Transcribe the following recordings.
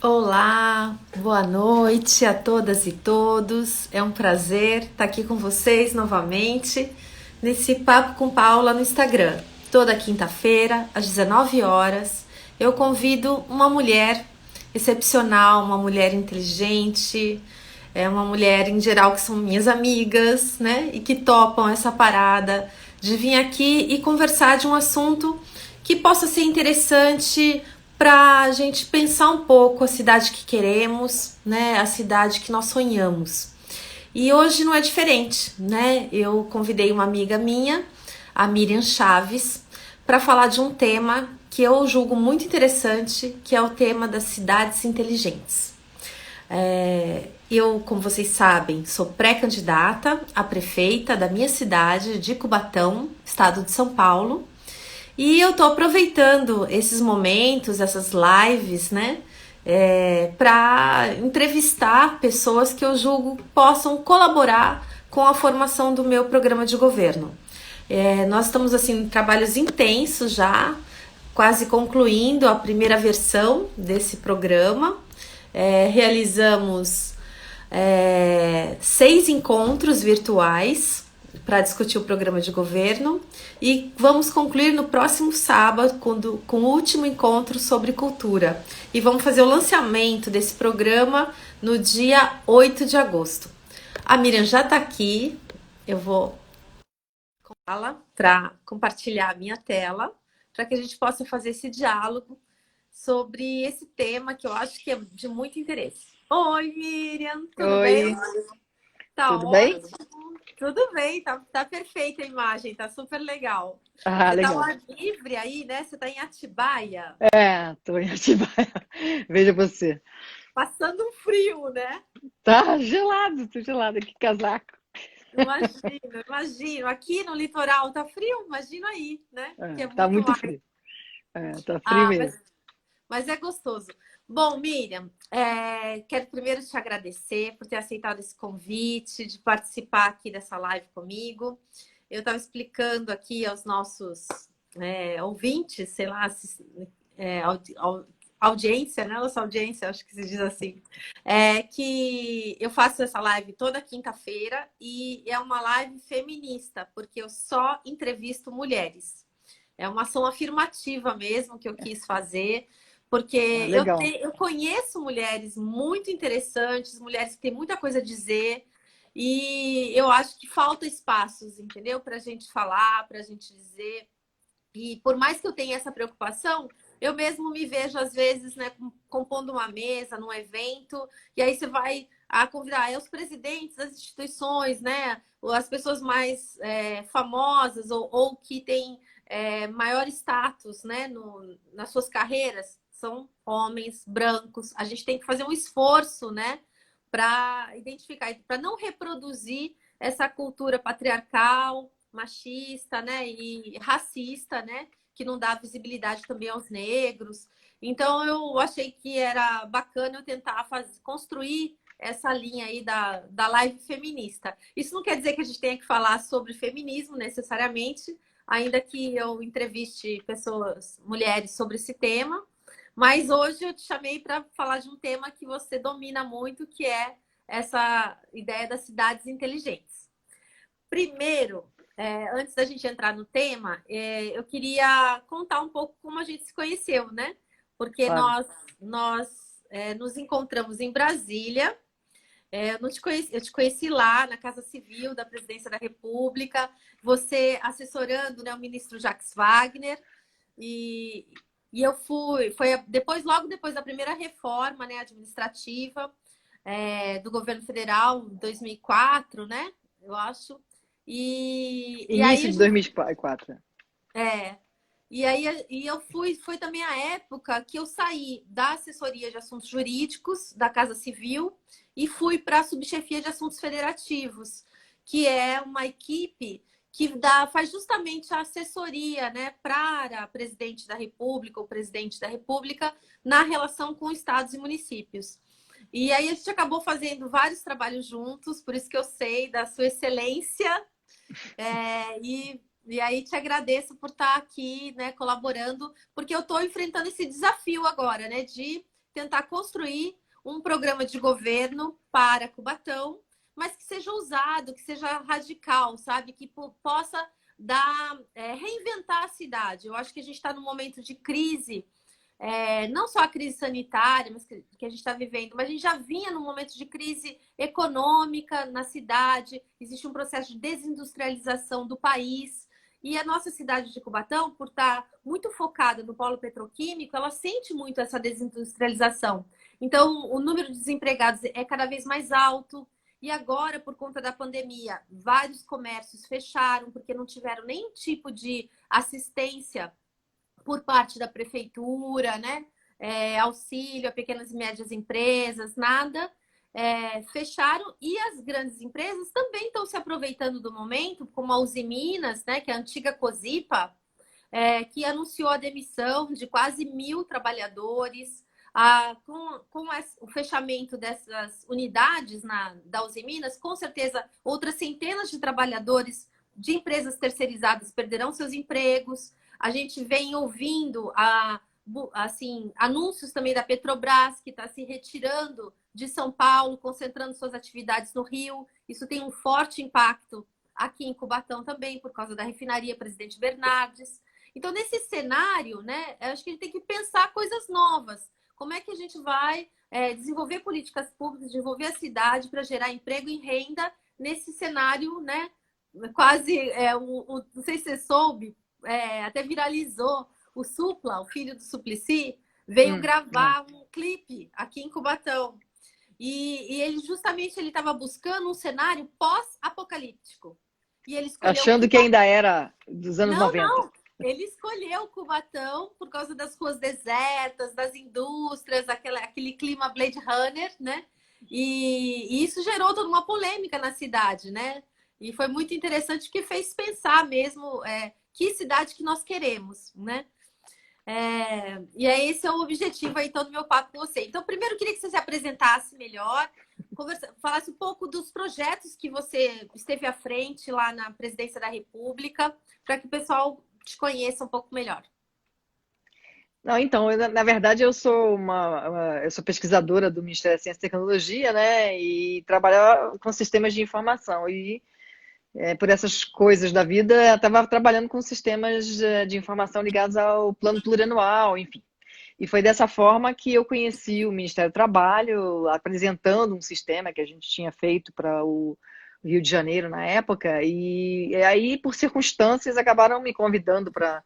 Olá, boa noite a todas e todos. É um prazer estar aqui com vocês novamente nesse Papo com Paula no Instagram. Toda quinta-feira, às 19 horas, eu convido uma mulher excepcional, uma mulher inteligente, uma mulher em geral que são minhas amigas, né? E que topam essa parada de vir aqui e conversar de um assunto que possa ser interessante para a gente pensar um pouco a cidade que queremos, né? A cidade que nós sonhamos. E hoje não é diferente, né? Eu convidei uma amiga minha, a Miriam Chaves, para falar de um tema que eu julgo muito interessante, que é o tema das cidades inteligentes. Eu, como vocês sabem, sou pré-candidata a prefeita da minha cidade de Cubatão, estado de São Paulo, e eu tô aproveitando esses momentos, essas lives, né? Para entrevistar pessoas que eu julgo possam colaborar com a formação do meu programa de governo. Nós estamos assim em trabalhos intensos já, quase concluindo a primeira versão desse programa. Realizamos 6 encontros virtuais para discutir o programa de governo e vamos concluir no próximo sábado com o último encontro sobre cultura. E vamos fazer o lançamento desse programa no dia 8 de agosto. A Miriam já está aqui, eu vou fala para compartilhar a minha tela, para que a gente possa fazer esse diálogo sobre esse tema que eu acho que é de muito interesse. Oi, Miriam, tudo bem? Oi, Tá tudo bem? ótimo. Tudo bem, tá perfeita a imagem, tá super legal. Ah, Você tá ao legal. ar livre aí, né? Você tá em Atibaia, Tô em Atibaia. Veja você. passando um frio, né? Tá gelado, tô gelado. Que casaco. Imagino, imagino. Aqui no litoral tá frio, imagina aí, né? Que é Tá muito muito mais. frio. Tá frio Ah, mesmo. mas é gostoso. Bom, Miriam, quero primeiro te agradecer por ter aceitado esse convite, de participar aqui dessa live comigo. Eu estava explicando aqui aos nossos ouvintes, sei lá, audiência, né? Nossa audiência, acho que se diz assim, que eu faço essa live toda quinta-feira e é uma live feminista, porque eu só entrevisto mulheres. É uma ação afirmativa mesmo que eu quis fazer, porque Ah, legal. eu conheço mulheres muito interessantes, mulheres que têm muita coisa a dizer, e eu acho que falta espaços, entendeu? Para a gente falar, para a gente dizer. E por mais que eu tenha essa preocupação, eu mesmo me vejo, às vezes, né, compondo uma mesa num evento, e aí você vai convidar os presidentes das instituições, né, ou as pessoas mais famosas ou que têm maior status, né, nas suas carreiras, são homens brancos. A gente tem que fazer um esforço, né, para identificar, para não reproduzir essa cultura patriarcal, machista, né, e racista, né, que não dá visibilidade também aos negros. Então eu achei que era bacana eu tentar construir essa linha aí da live feminista. Isso não quer dizer que a gente tenha que falar sobre feminismo necessariamente, ainda que eu entreviste pessoas, mulheres sobre esse tema, mas hoje eu te chamei para falar de um tema que você domina muito, que é essa ideia das cidades inteligentes. Primeiro, antes da gente entrar no tema, eu queria contar um pouco como a gente se conheceu, né? Porque Claro. nós nos encontramos em Brasília. Eu te conheci lá na Casa Civil da Presidência da República, você assessorando, né, o ministro Jacques Wagner, e, e eu foi depois, logo depois da primeira reforma, né, administrativa, do governo federal, em 2004, né? Eu acho. E aí Início a de gente. 2004. É, e eu foi também a época que eu saí da assessoria de assuntos jurídicos da Casa Civil e fui para a subchefia de assuntos federativos, que é uma equipe que faz justamente a assessoria, né, para presidente da República ou presidente da República na relação com estados e municípios. E aí a gente acabou fazendo vários trabalhos juntos, por isso que eu sei da sua excelência e aí te agradeço por estar aqui, né, colaborando, porque eu estou enfrentando esse desafio agora, né, de tentar construir um programa de governo para Cubatão, mas que seja ousado, que seja radical, sabe? Que possa reinventar a cidade. Eu acho que a gente está num momento de crise, não só a crise sanitária, mas que a gente está vivendo, mas a gente já vinha num momento de crise econômica na cidade, existe um processo de desindustrialização do país, e a nossa cidade de Cubatão, por estar muito focada no polo petroquímico, ela sente muito essa desindustrialização. Então, o número de desempregados é cada vez mais alto, e agora, por conta da pandemia, vários comércios fecharam, porque não tiveram nenhum tipo de assistência por parte da prefeitura, né? Auxílio a pequenas e médias empresas, nada. Fecharam, e as grandes empresas também estão se aproveitando do momento, como a Uzi Minas, né, que é a antiga Cosipa, que anunciou a demissão de quase 1.000 trabalhadores. Com o fechamento dessas unidades da Uzi Minas, com certeza outras centenas de trabalhadores de empresas terceirizadas perderão seus empregos. A gente vem ouvindo anúncios também da Petrobras, que está se retirando de São Paulo, concentrando suas atividades no Rio. Isso tem um forte impacto aqui em Cubatão também, por causa da refinaria Presidente Bernardes. Então, nesse cenário, né, acho que a gente tem que pensar coisas novas. Como é que a gente vai desenvolver políticas públicas, desenvolver a cidade para gerar emprego e renda nesse cenário, né? Quase, não sei se você soube, até viralizou, o Supla, o filho do Suplicy, veio gravar um clipe aqui em Cubatão. E ele estava buscando um cenário pós-apocalíptico. E ele escolheu Achando que ainda era dos anos 90. Não. Ele escolheu Cubatão por causa das ruas desertas, das indústrias, aquele clima Blade Runner, né? E isso gerou toda uma polêmica na cidade, né? E foi muito interessante, que fez pensar mesmo que cidade que nós queremos, né? E esse é o objetivo aí, então, do meu papo com você. Então, primeiro, eu queria que você se apresentasse melhor, falasse um pouco dos projetos que você esteve à frente lá na Presidência da República, para que o pessoal te conheça um pouco melhor. Não, então, na verdade, eu sou eu sou pesquisadora do Ministério da Ciência e Tecnologia, né? E trabalho com sistemas de informação. E por essas coisas da vida, eu estava trabalhando com sistemas de informação ligados ao plano plurianual, enfim. E foi dessa forma que eu conheci o Ministério do Trabalho, apresentando um sistema que a gente tinha feito para o Rio de Janeiro na época. E aí, por circunstâncias, acabaram me convidando para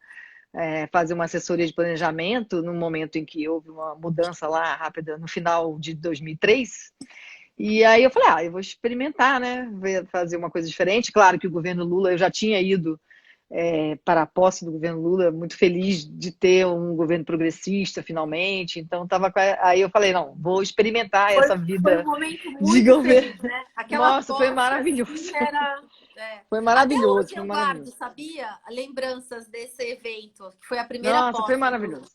fazer uma assessoria de planejamento no momento em que houve uma mudança lá rápida, no final de 2003. E aí eu falei, eu vou experimentar, né? Fazer uma coisa diferente. Claro que o governo Lula, eu já tinha ido para a posse do governo Lula, muito feliz de ter um governo progressista, finalmente. Então, aí eu falei, não, vou experimentar essa vida foi um momento de muito governo. feliz, né? Aquela Nossa, foi maravilhoso. Assim, foi maravilhoso. Até hoje eu guardo, sabia? Lembranças desse evento, que foi a primeira Nossa, posse. foi maravilhoso.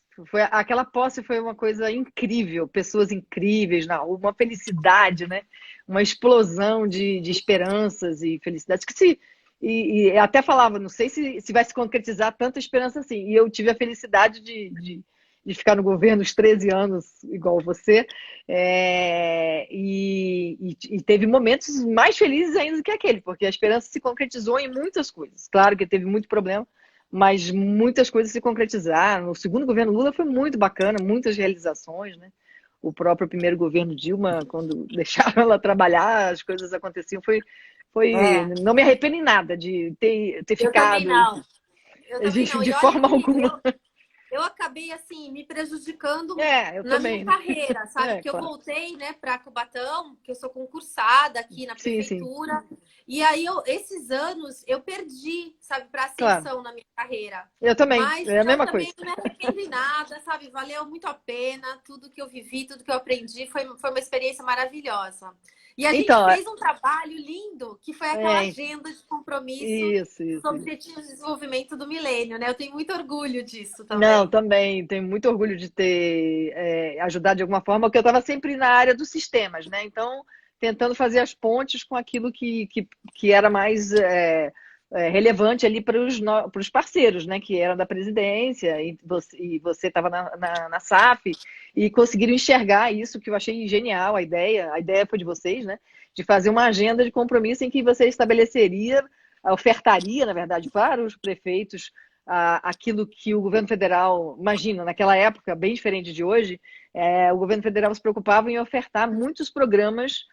Aquela posse foi uma coisa incrível, pessoas incríveis na rua, uma felicidade, né? Uma explosão de esperanças e felicidades que e até falava, não sei se vai se concretizar tanta esperança assim. E eu tive a felicidade de ficar no governo os 13 anos, igual você, e teve momentos mais felizes ainda do que aquele, porque a esperança se concretizou em muitas coisas. Claro que teve muito problema, mas muitas coisas se concretizaram. O segundo governo Lula foi muito bacana, muitas realizações, né? O próprio primeiro governo Dilma, quando deixaram ela trabalhar, as coisas aconteciam. Não me arrependo em nada de ter ficado. Também não. Eu também não. De forma alguma. Eu acabei, assim, me prejudicando minha carreira, sabe? Porque claro. eu voltei, né, para Cubatão, que eu sou concursada aqui na prefeitura. Sim. E aí, esses anos, eu perdi, sabe, para ascensão na minha carreira. Eu também, Mas é a mesma também coisa. não me arrependo em nada, sabe? Valeu muito a pena. Tudo que eu vivi, tudo que eu aprendi, foi uma experiência maravilhosa. E a gente fez um trabalho lindo, que foi aquela agenda de compromisso dos Objetivos de Desenvolvimento do Milênio, né? Eu tenho muito orgulho disso também. Não, também tenho muito orgulho de ter ajudado de alguma forma, porque eu estava sempre na área dos sistemas, né? Então, tentando fazer as pontes com aquilo que era mais relevante ali para os parceiros, né, que eram da presidência, e você estava na SAF, e conseguiram enxergar isso, que eu achei genial, a ideia foi de vocês, né, de fazer uma agenda de compromisso em que você estabeleceria, ofertaria, na verdade, para os prefeitos aquilo que o governo federal, imagina, naquela época, bem diferente de hoje, o governo federal se preocupava em ofertar muitos programas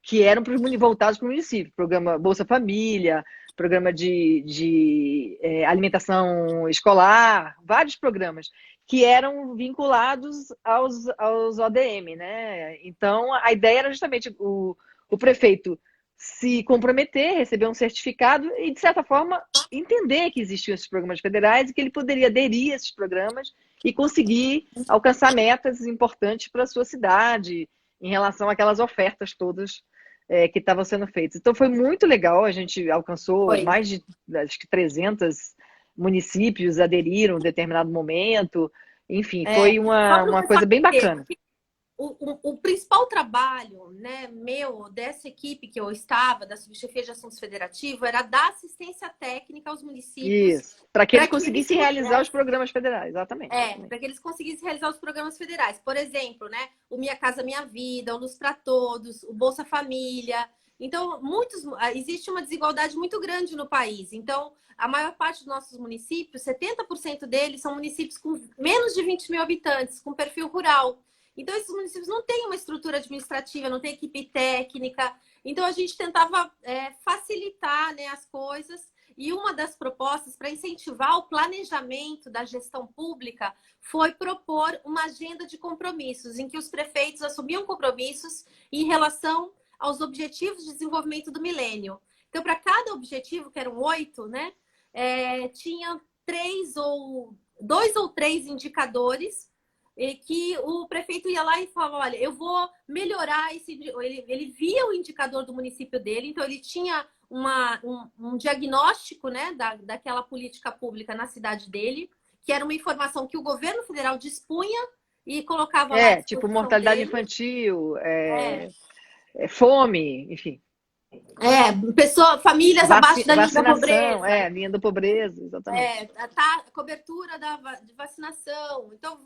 que eram voltados para o município, programa Bolsa Família, programa de alimentação escolar, vários programas que eram vinculados aos ODM, né? Então, a ideia era justamente o prefeito se comprometer, receber um certificado e, de certa forma, entender que existiam esses programas federais e que ele poderia aderir a esses programas e conseguir alcançar metas importantes para a sua cidade em relação àquelas ofertas todas que estavam sendo feitas. Então, foi muito legal, a gente alcançou mais de, acho que 300 municípios aderiram em determinado momento, enfim, foi uma coisa bem bacana. O principal trabalho, né, dessa equipe que eu estava, da Subchefia de Assuntos Federativos, era dar assistência técnica aos municípios. Isso, para que eles conseguissem realizar os programas federais, exatamente. Para que eles conseguissem realizar os programas federais. Por exemplo, né, o Minha Casa Minha Vida, o Luz para Todos, o Bolsa Família. Então, existe uma desigualdade muito grande no país. Então, a maior parte dos nossos municípios, 70% deles são municípios com menos de 20 mil habitantes, com perfil rural. Então, esses municípios não têm uma estrutura administrativa, não tem equipe técnica. Então, a gente tentava facilitar, né, as coisas. E uma das propostas para incentivar o planejamento da gestão pública foi propor uma agenda de compromissos, em que os prefeitos assumiam compromissos em relação aos objetivos de desenvolvimento do milênio. Então, para cada objetivo, que eram 8, né, tinha 2 ou 3 indicadores que o prefeito ia lá e falava, olha, eu vou melhorar esse... Ele via o indicador do município dele, então ele tinha um diagnóstico, né, daquela política pública na cidade dele, que era uma informação que o governo federal dispunha e colocava lá. Tipo mortalidade infantil, fome, enfim. Famílias abaixo da linha da pobreza. Linha da pobreza, exatamente. A cobertura de vacinação. Então,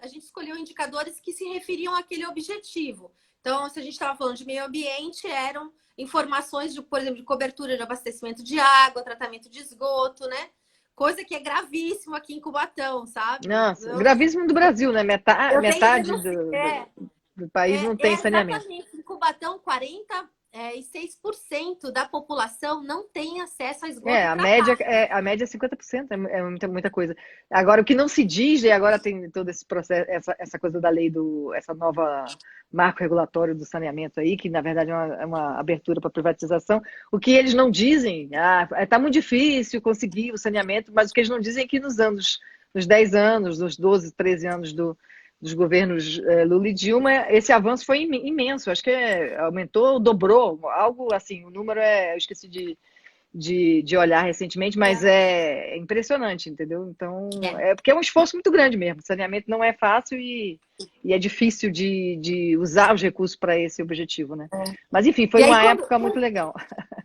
a gente escolheu indicadores que se referiam àquele objetivo. Então, se a gente estava falando de meio ambiente, eram informações, por exemplo, de cobertura de abastecimento de água, tratamento de esgoto, né? Coisa que é gravíssimo aqui em Cubatão, sabe? Nossa, gravíssimo do Brasil, né? Metade do país não tem saneamento. Exatamente. Em Cubatão, 46% da população não tem acesso a esgoto. A média é 50%, é muita coisa. Agora, o que não se diz, e agora tem todo esse processo, essa coisa da lei essa nova marco regulatório do saneamento aí, que na verdade é uma abertura para privatização. O que eles não dizem, está muito difícil conseguir o saneamento, mas o que eles não dizem é que nos 10 anos, nos 12, 13 anos dos governos Lula e Dilma, esse avanço foi imenso. Acho que aumentou, dobrou, algo assim. O número eu esqueci de olhar recentemente, mas é impressionante, entendeu? Então, porque é um esforço muito grande mesmo. O saneamento não é fácil e é difícil de usar os recursos para esse objetivo, né? Mas, enfim, foi uma época muito legal.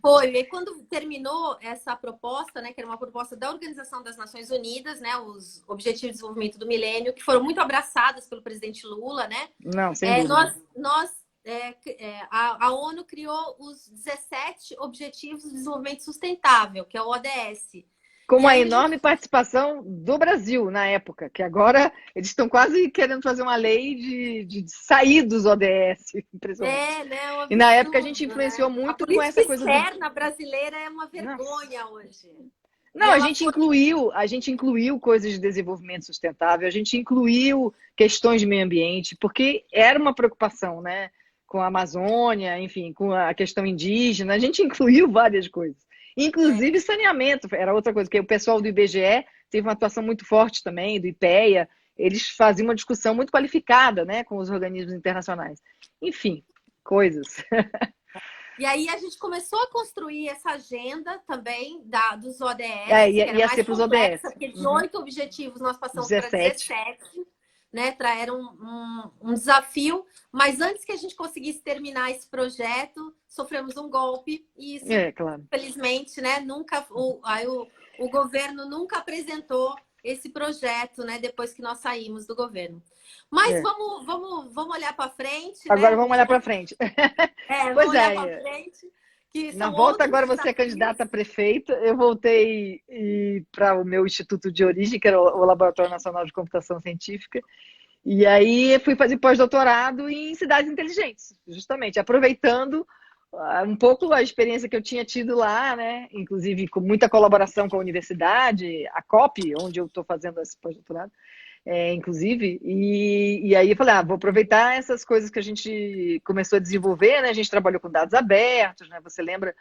Foi, e quando terminou essa proposta, né, que era uma proposta da Organização das Nações Unidas, né, os Objetivos de Desenvolvimento do Milênio, que foram muito abraçados pelo presidente Lula, né? Não, sem dúvida. A ONU criou os 17 Objetivos de Desenvolvimento Sustentável, que é o ODS. Com uma enorme participação do Brasil na época, que agora eles estão quase querendo fazer uma lei de sair dos ODS. Impressionante. Né? E na época a gente influenciou muito com essa coisa. A externa brasileira é uma vergonha hoje. Não, a gente incluiu coisas de desenvolvimento sustentável, a gente incluiu questões de meio ambiente, porque era uma preocupação, né? Com a Amazônia, enfim, com a questão indígena, a gente incluiu várias coisas. Inclusive saneamento, era outra coisa, que o pessoal do IBGE teve uma atuação muito forte também, do IPEA, eles faziam uma discussão muito qualificada, né, com os organismos internacionais. Enfim, coisas. E aí a gente começou a construir essa agenda também dos ODS. Ia ser para os ODS. Porque de 8 objetivos nós passamos para 17. né? Era um desafio, mas antes que a gente conseguisse terminar esse projeto, sofremos um golpe e isso, É, claro. felizmente, né? Nunca o governo nunca apresentou esse projeto, né? Depois que nós saímos do governo. Mas É. vamos olhar para frente, Agora né? vamos olhar para frente. Vamos Pois olhar para é, frente, que na são volta outros agora você é desafios. candidata a prefeita. Eu voltei para o meu instituto de origem, que era o Laboratório Nacional de Computação Científica, e aí fui fazer pós-doutorado em cidades inteligentes, justamente, aproveitando um pouco a experiência que eu tinha tido lá, né? Inclusive com muita colaboração com a universidade, a COP, onde eu estou fazendo esse pós-doutorado, inclusive, e aí eu falei, vou aproveitar essas coisas que a gente começou a desenvolver, né? A gente trabalhou com dados abertos, né? Você lembra,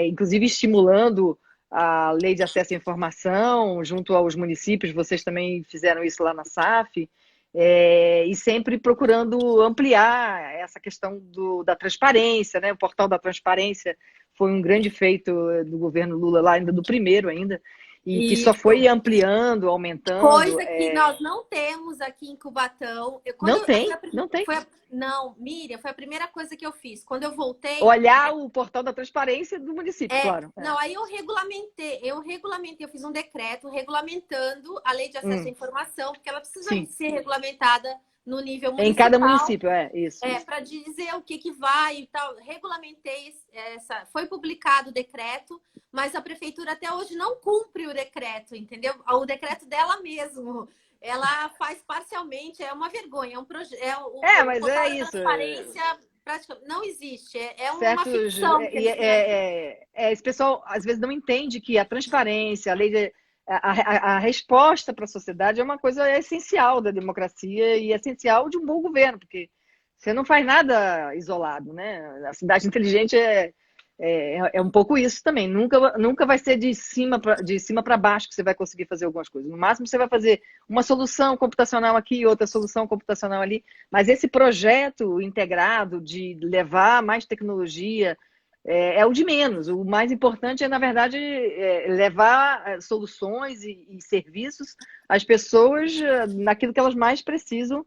inclusive estimulando a lei de acesso à informação junto aos municípios, vocês também fizeram isso lá na SAF, e sempre procurando ampliar essa questão da transparência, né? O portal da transparência foi um grande feito do governo Lula lá, ainda do primeiro ainda, e que só Isso. foi ampliando, aumentando. Coisa que nós não temos aqui em Cubatão. Não tem, não tem. Não, Miriam, foi a primeira coisa que eu fiz. Quando eu voltei. Olhar o portal da transparência do município, claro. Não, aí eu fiz um decreto regulamentando a lei de acesso à informação, porque ela precisa Sim. ser regulamentada no nível Em municipal. cada município, isso. Para dizer o que vai e tal. Regulamentei foi publicado o decreto, mas a prefeitura até hoje não cumpre o decreto, entendeu? O decreto dela mesmo. Ela faz parcialmente, é uma vergonha, é um projeto. Mas é isso. Transparência praticamente não existe, uma Certos, ficção. esse pessoal às vezes não entende que a transparência, a lei de, a resposta para a sociedade é uma coisa essencial da democracia e essencial de um bom governo, porque você não faz nada isolado, né? A cidade inteligente é um pouco isso também. Nunca vai ser de cima para baixo que você vai conseguir fazer algumas coisas. No máximo, você vai fazer uma solução computacional aqui, outra solução computacional ali. Mas esse projeto integrado de levar mais tecnologia é o de menos. O mais importante é, na verdade, levar soluções e serviços às pessoas naquilo que elas mais precisam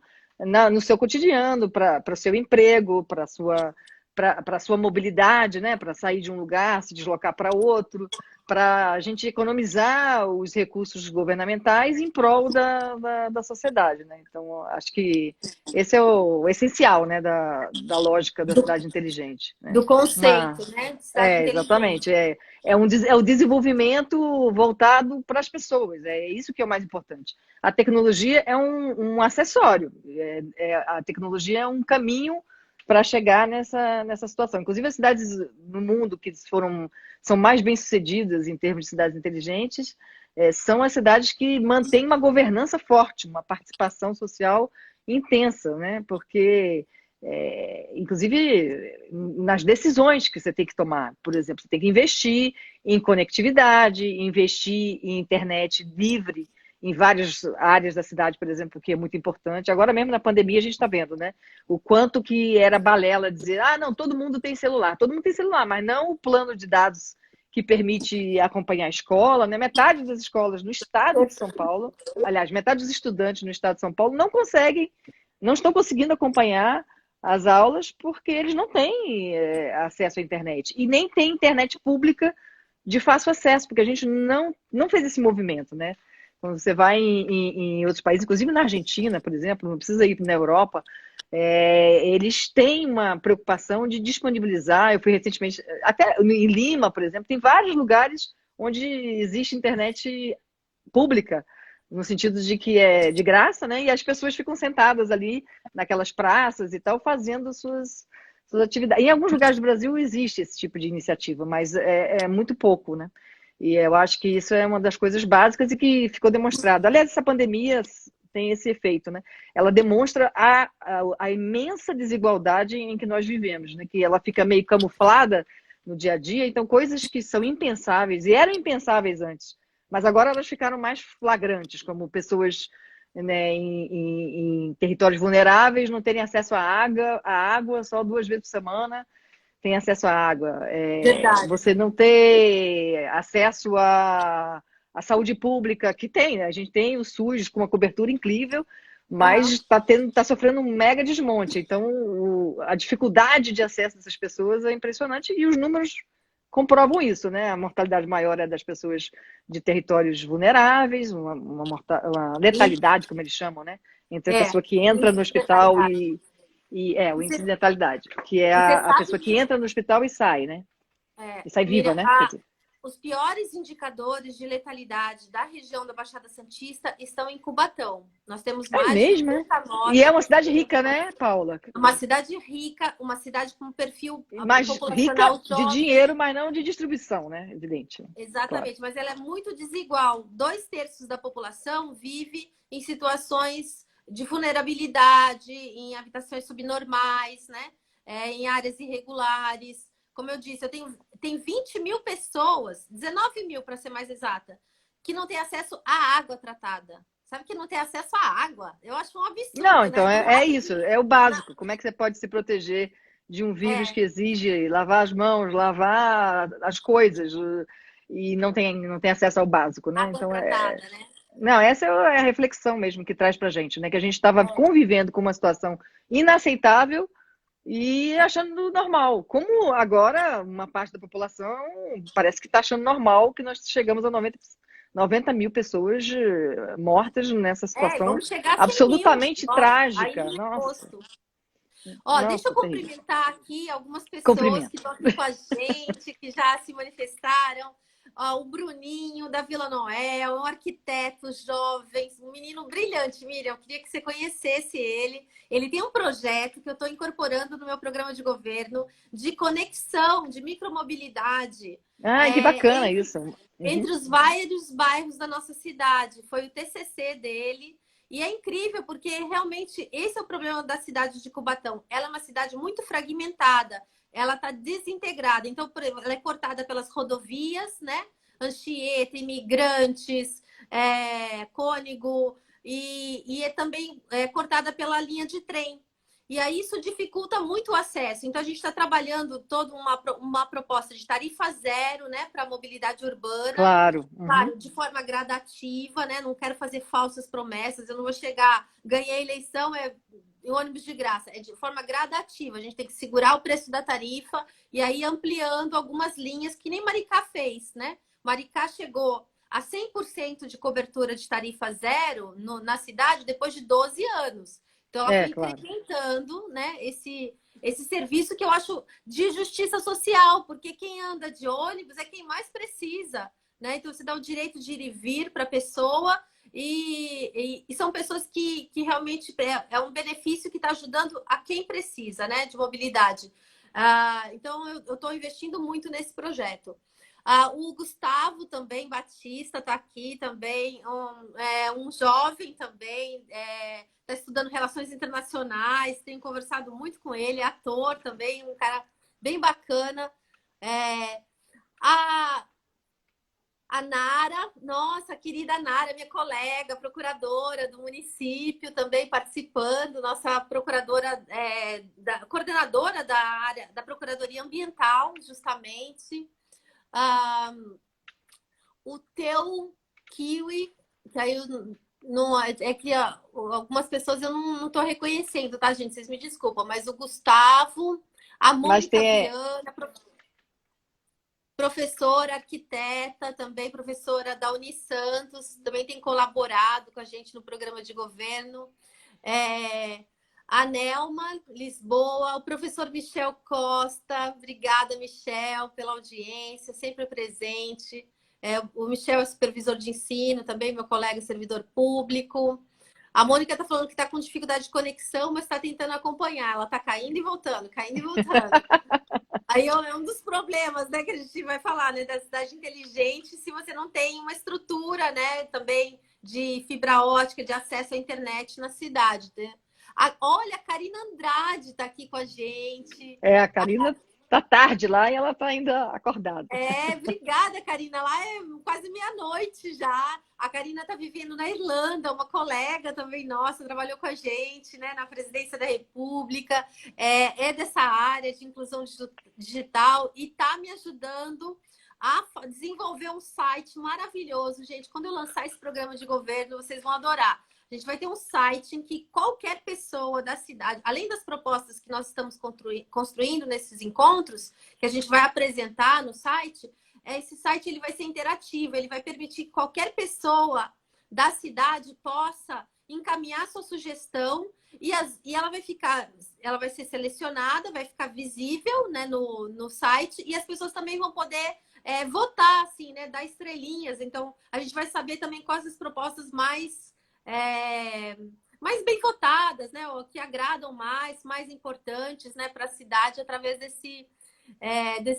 no seu cotidiano, para o seu emprego, para a sua mobilidade, né? Para sair de um lugar, se deslocar para outro, para a gente economizar os recursos governamentais em prol da sociedade, né? Então, acho que esse é o essencial, né? Da lógica da cidade inteligente. Né? Do conceito, né? De cidade inteligente. Exatamente. É o desenvolvimento voltado para as pessoas, é isso que é o mais importante. A tecnologia é um acessório, a tecnologia é um caminho para chegar nessa situação. Inclusive, as cidades no mundo que são mais bem-sucedidas em termos de cidades inteligentes são as cidades que mantêm uma governança forte, uma participação social intensa, né? Porque, inclusive, nas decisões que você tem que tomar, por exemplo, você tem que investir em conectividade, investir em internet livre, em várias áreas da cidade, por exemplo, que é muito importante. Agora mesmo na pandemia a gente está vendo, né? O quanto que era balela dizer, não, todo mundo tem celular. Todo mundo tem celular, mas não o plano de dados que permite acompanhar a escola, né? Metade das escolas no estado de São Paulo, aliás, metade dos estudantes no estado de São Paulo não estão conseguindo acompanhar as aulas porque eles não têm acesso à internet. E nem tem internet pública de fácil acesso, porque a gente não fez esse movimento, né? Quando você vai em outros países, inclusive na Argentina, por exemplo, não precisa ir na Europa, eles têm uma preocupação de disponibilizar. Eu fui recentemente, até em Lima, por exemplo, tem vários lugares onde existe internet pública, no sentido de que é de graça, né? E as pessoas ficam sentadas ali naquelas praças e tal, fazendo suas atividades. Em alguns lugares do Brasil existe esse tipo de iniciativa, mas é muito pouco, né? E eu acho que isso é uma das coisas básicas e que ficou demonstrado. Aliás, essa pandemia tem esse efeito, né? Ela demonstra a imensa desigualdade em que nós vivemos, né? Que ela fica meio camuflada no dia a dia. Então, coisas que são impensáveis e eram impensáveis antes, mas agora elas ficaram mais flagrantes, como pessoas, né, em territórios vulneráveis não terem acesso à água só 2 vezes por semana. Tem acesso à água, você não ter acesso à saúde pública, que tem, né? A gente tem o SUS com uma cobertura incrível, mas tá sofrendo um mega desmonte. Então, a dificuldade de acesso dessas pessoas é impressionante e os números comprovam isso, né? A mortalidade maior é das pessoas de territórios vulneráveis, uma letalidade, como eles chamam, né? Entre a pessoa que O entra no índice de hospital letalidade. o E índice de você letalidade, que é a sabe, pessoa que entra no hospital e sai, né? E sai viva, Miriam, né? Quer dizer. os piores indicadores de letalidade da região da Baixada Santista estão em Cubatão. Nós temos É mais de mesmo, né? 80 E é uma mortes. cidade rica, né, Paula? Uma cidade rica, uma cidade com um perfil Mais rica populacional de jovem. dinheiro, mas não de distribuição, né? Evidente. Claro. Exatamente, mas ela é muito desigual. 2/3 da população vive em situações de vulnerabilidade, em habitações subnormais, né? Em áreas irregulares. Como eu disse, tem 20 mil pessoas, 19 mil para ser mais exata, que não têm acesso à água tratada. Sabe que não tem acesso à água? Eu acho um Não, absurdo, né? então é isso, é o básico. Como é que você pode se proteger de um vírus É, que exige lavar as mãos, lavar as coisas, e não tem acesso ao básico, né? água Então tratada, né? não, essa é a reflexão mesmo que traz pra gente, né? Que a gente estava convivendo com uma situação inaceitável e achando normal. Como agora uma parte da população parece que está achando normal que nós chegamos a 90 mil pessoas mortas nessa situação Vamos chegar a 100 mil. absolutamente Nossa, ainda trágica. em Nossa, agosto. Ó, deixa eu nossa, terrível. cumprimentar aqui algumas pessoas que Cumprimento. estão aqui com a gente, que já se manifestaram. Ó, o Bruninho, da Vila Noel, um arquiteto jovem, um menino brilhante, Miriam. Eu queria que você conhecesse ele. Ele tem um projeto que eu estou incorporando no meu programa de governo de conexão, de micromobilidade Ai, que bacana entre isso. Uhum. entre os vários bairros da nossa cidade. Foi o TCC dele. E é incrível, porque realmente esse é o problema da cidade de Cubatão. Ela é uma cidade muito fragmentada, ela está desintegrada. Então, ela é cortada pelas rodovias, né? Anchieta, Imigrantes, Cônego, e é também cortada pela linha de trem. E aí isso dificulta muito o acesso. Então, a gente está trabalhando toda uma proposta de tarifa zero, né, para a mobilidade urbana. Claro. Uhum. Claro, de forma gradativa, né? Não quero fazer falsas promessas, eu não vou chegar, ganhei a eleição, ônibus de graça. É de forma gradativa, a gente tem que segurar o preço da tarifa e aí ampliando algumas linhas que nem Maricá fez, né? Maricá chegou a 100% de cobertura de tarifa zero na cidade depois de 12 anos. Então, ela foi Claro. implementando, né, esse serviço que eu acho de justiça social, porque quem anda de ônibus é quem mais precisa, né? Então, você dá o direito de ir e vir para a pessoa e são pessoas que realmente é um benefício que está ajudando a quem precisa, né? De mobilidade. Então, eu estou investindo muito nesse projeto. O Gustavo também, Batista, está aqui também, um jovem também, está estudando relações internacionais, tenho conversado muito com ele, ator também, um cara bem bacana. A, a Nara, nossa, querida Nara, minha colega, procuradora do município, também participando, nossa procuradora, coordenadora da área da Procuradoria Ambiental, justamente. O teu Kiwi, que aí não, é que algumas pessoas eu não estou reconhecendo, tá, gente? Vocês me desculpam, mas o Gustavo, a Mas Mônica tem. Viana, professora, arquiteta, também professora da Unisantos, também tem colaborado com a gente no programa de governo. A Nelma Lisboa, o professor Michel Costa, obrigada, Michel, pela audiência, sempre presente. O Michel é supervisor de ensino, também meu colega servidor público. A Mônica está falando que está com dificuldade de conexão, mas está tentando acompanhar. Ela está caindo e voltando, caindo e voltando. Aí é um dos problemas, né, que a gente vai falar, né, da cidade inteligente, se você não tem uma estrutura, né, também de fibra ótica, de acesso à internet na cidade, né? Olha, a Karina Andrade está aqui com a gente. A Karina tá tarde lá e ela tá ainda acordada. Obrigada, Karina. Lá é quase meia-noite já. A Karina está vivendo na Irlanda, uma colega também nossa, trabalhou com a gente, né, na presidência da República, é dessa área de inclusão digital e está me ajudando a desenvolver um site maravilhoso, gente. Quando eu lançar esse programa de governo, vocês vão adorar. A gente vai ter um site em que qualquer pessoa da cidade, além das propostas que nós estamos construindo nesses encontros, que a gente vai apresentar no site, esse site ele vai ser interativo, ele vai permitir que qualquer pessoa da cidade possa encaminhar sua sugestão e ela vai ser selecionada, vai ficar visível, né, no site, e as pessoas também vão poder votar, assim, né, dar estrelinhas. Então, a gente vai saber também quais as propostas mais bem votadas, né, ou que agradam mais importantes, né, para a cidade através desse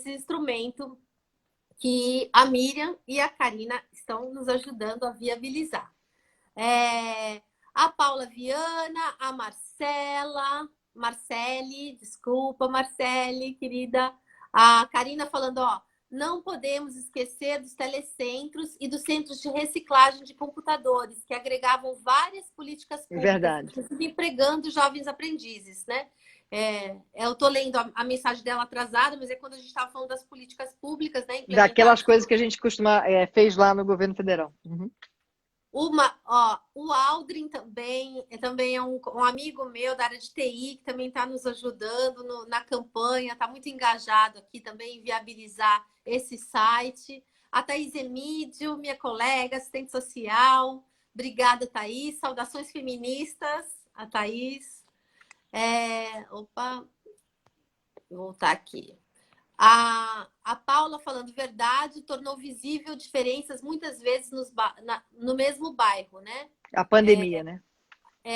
instrumento que a Miriam e a Karina estão nos ajudando a viabilizar. A Paula Viana, a Marcele, desculpa, Marcele, querida. A Karina falando, ó, não podemos esquecer dos telecentros e dos centros de reciclagem de computadores, que agregavam várias políticas públicas, Verdade. inclusive empregando jovens aprendizes, né? Eu estou lendo a mensagem dela atrasada, mas é quando a gente estava falando das políticas públicas, né? Daquelas coisas que a gente fez lá no governo federal. Uhum. O Aldrin também é um amigo meu da área de TI, que também está nos ajudando na campanha, está muito engajado aqui também em viabilizar esse site. A Thaís Emídio, minha colega, assistente social. Obrigada, Thaís. Saudações feministas, a Thaís. Opa, vou voltar aqui. A Paula falando verdade, tornou visível diferenças muitas vezes no mesmo bairro, né? A pandemia, né?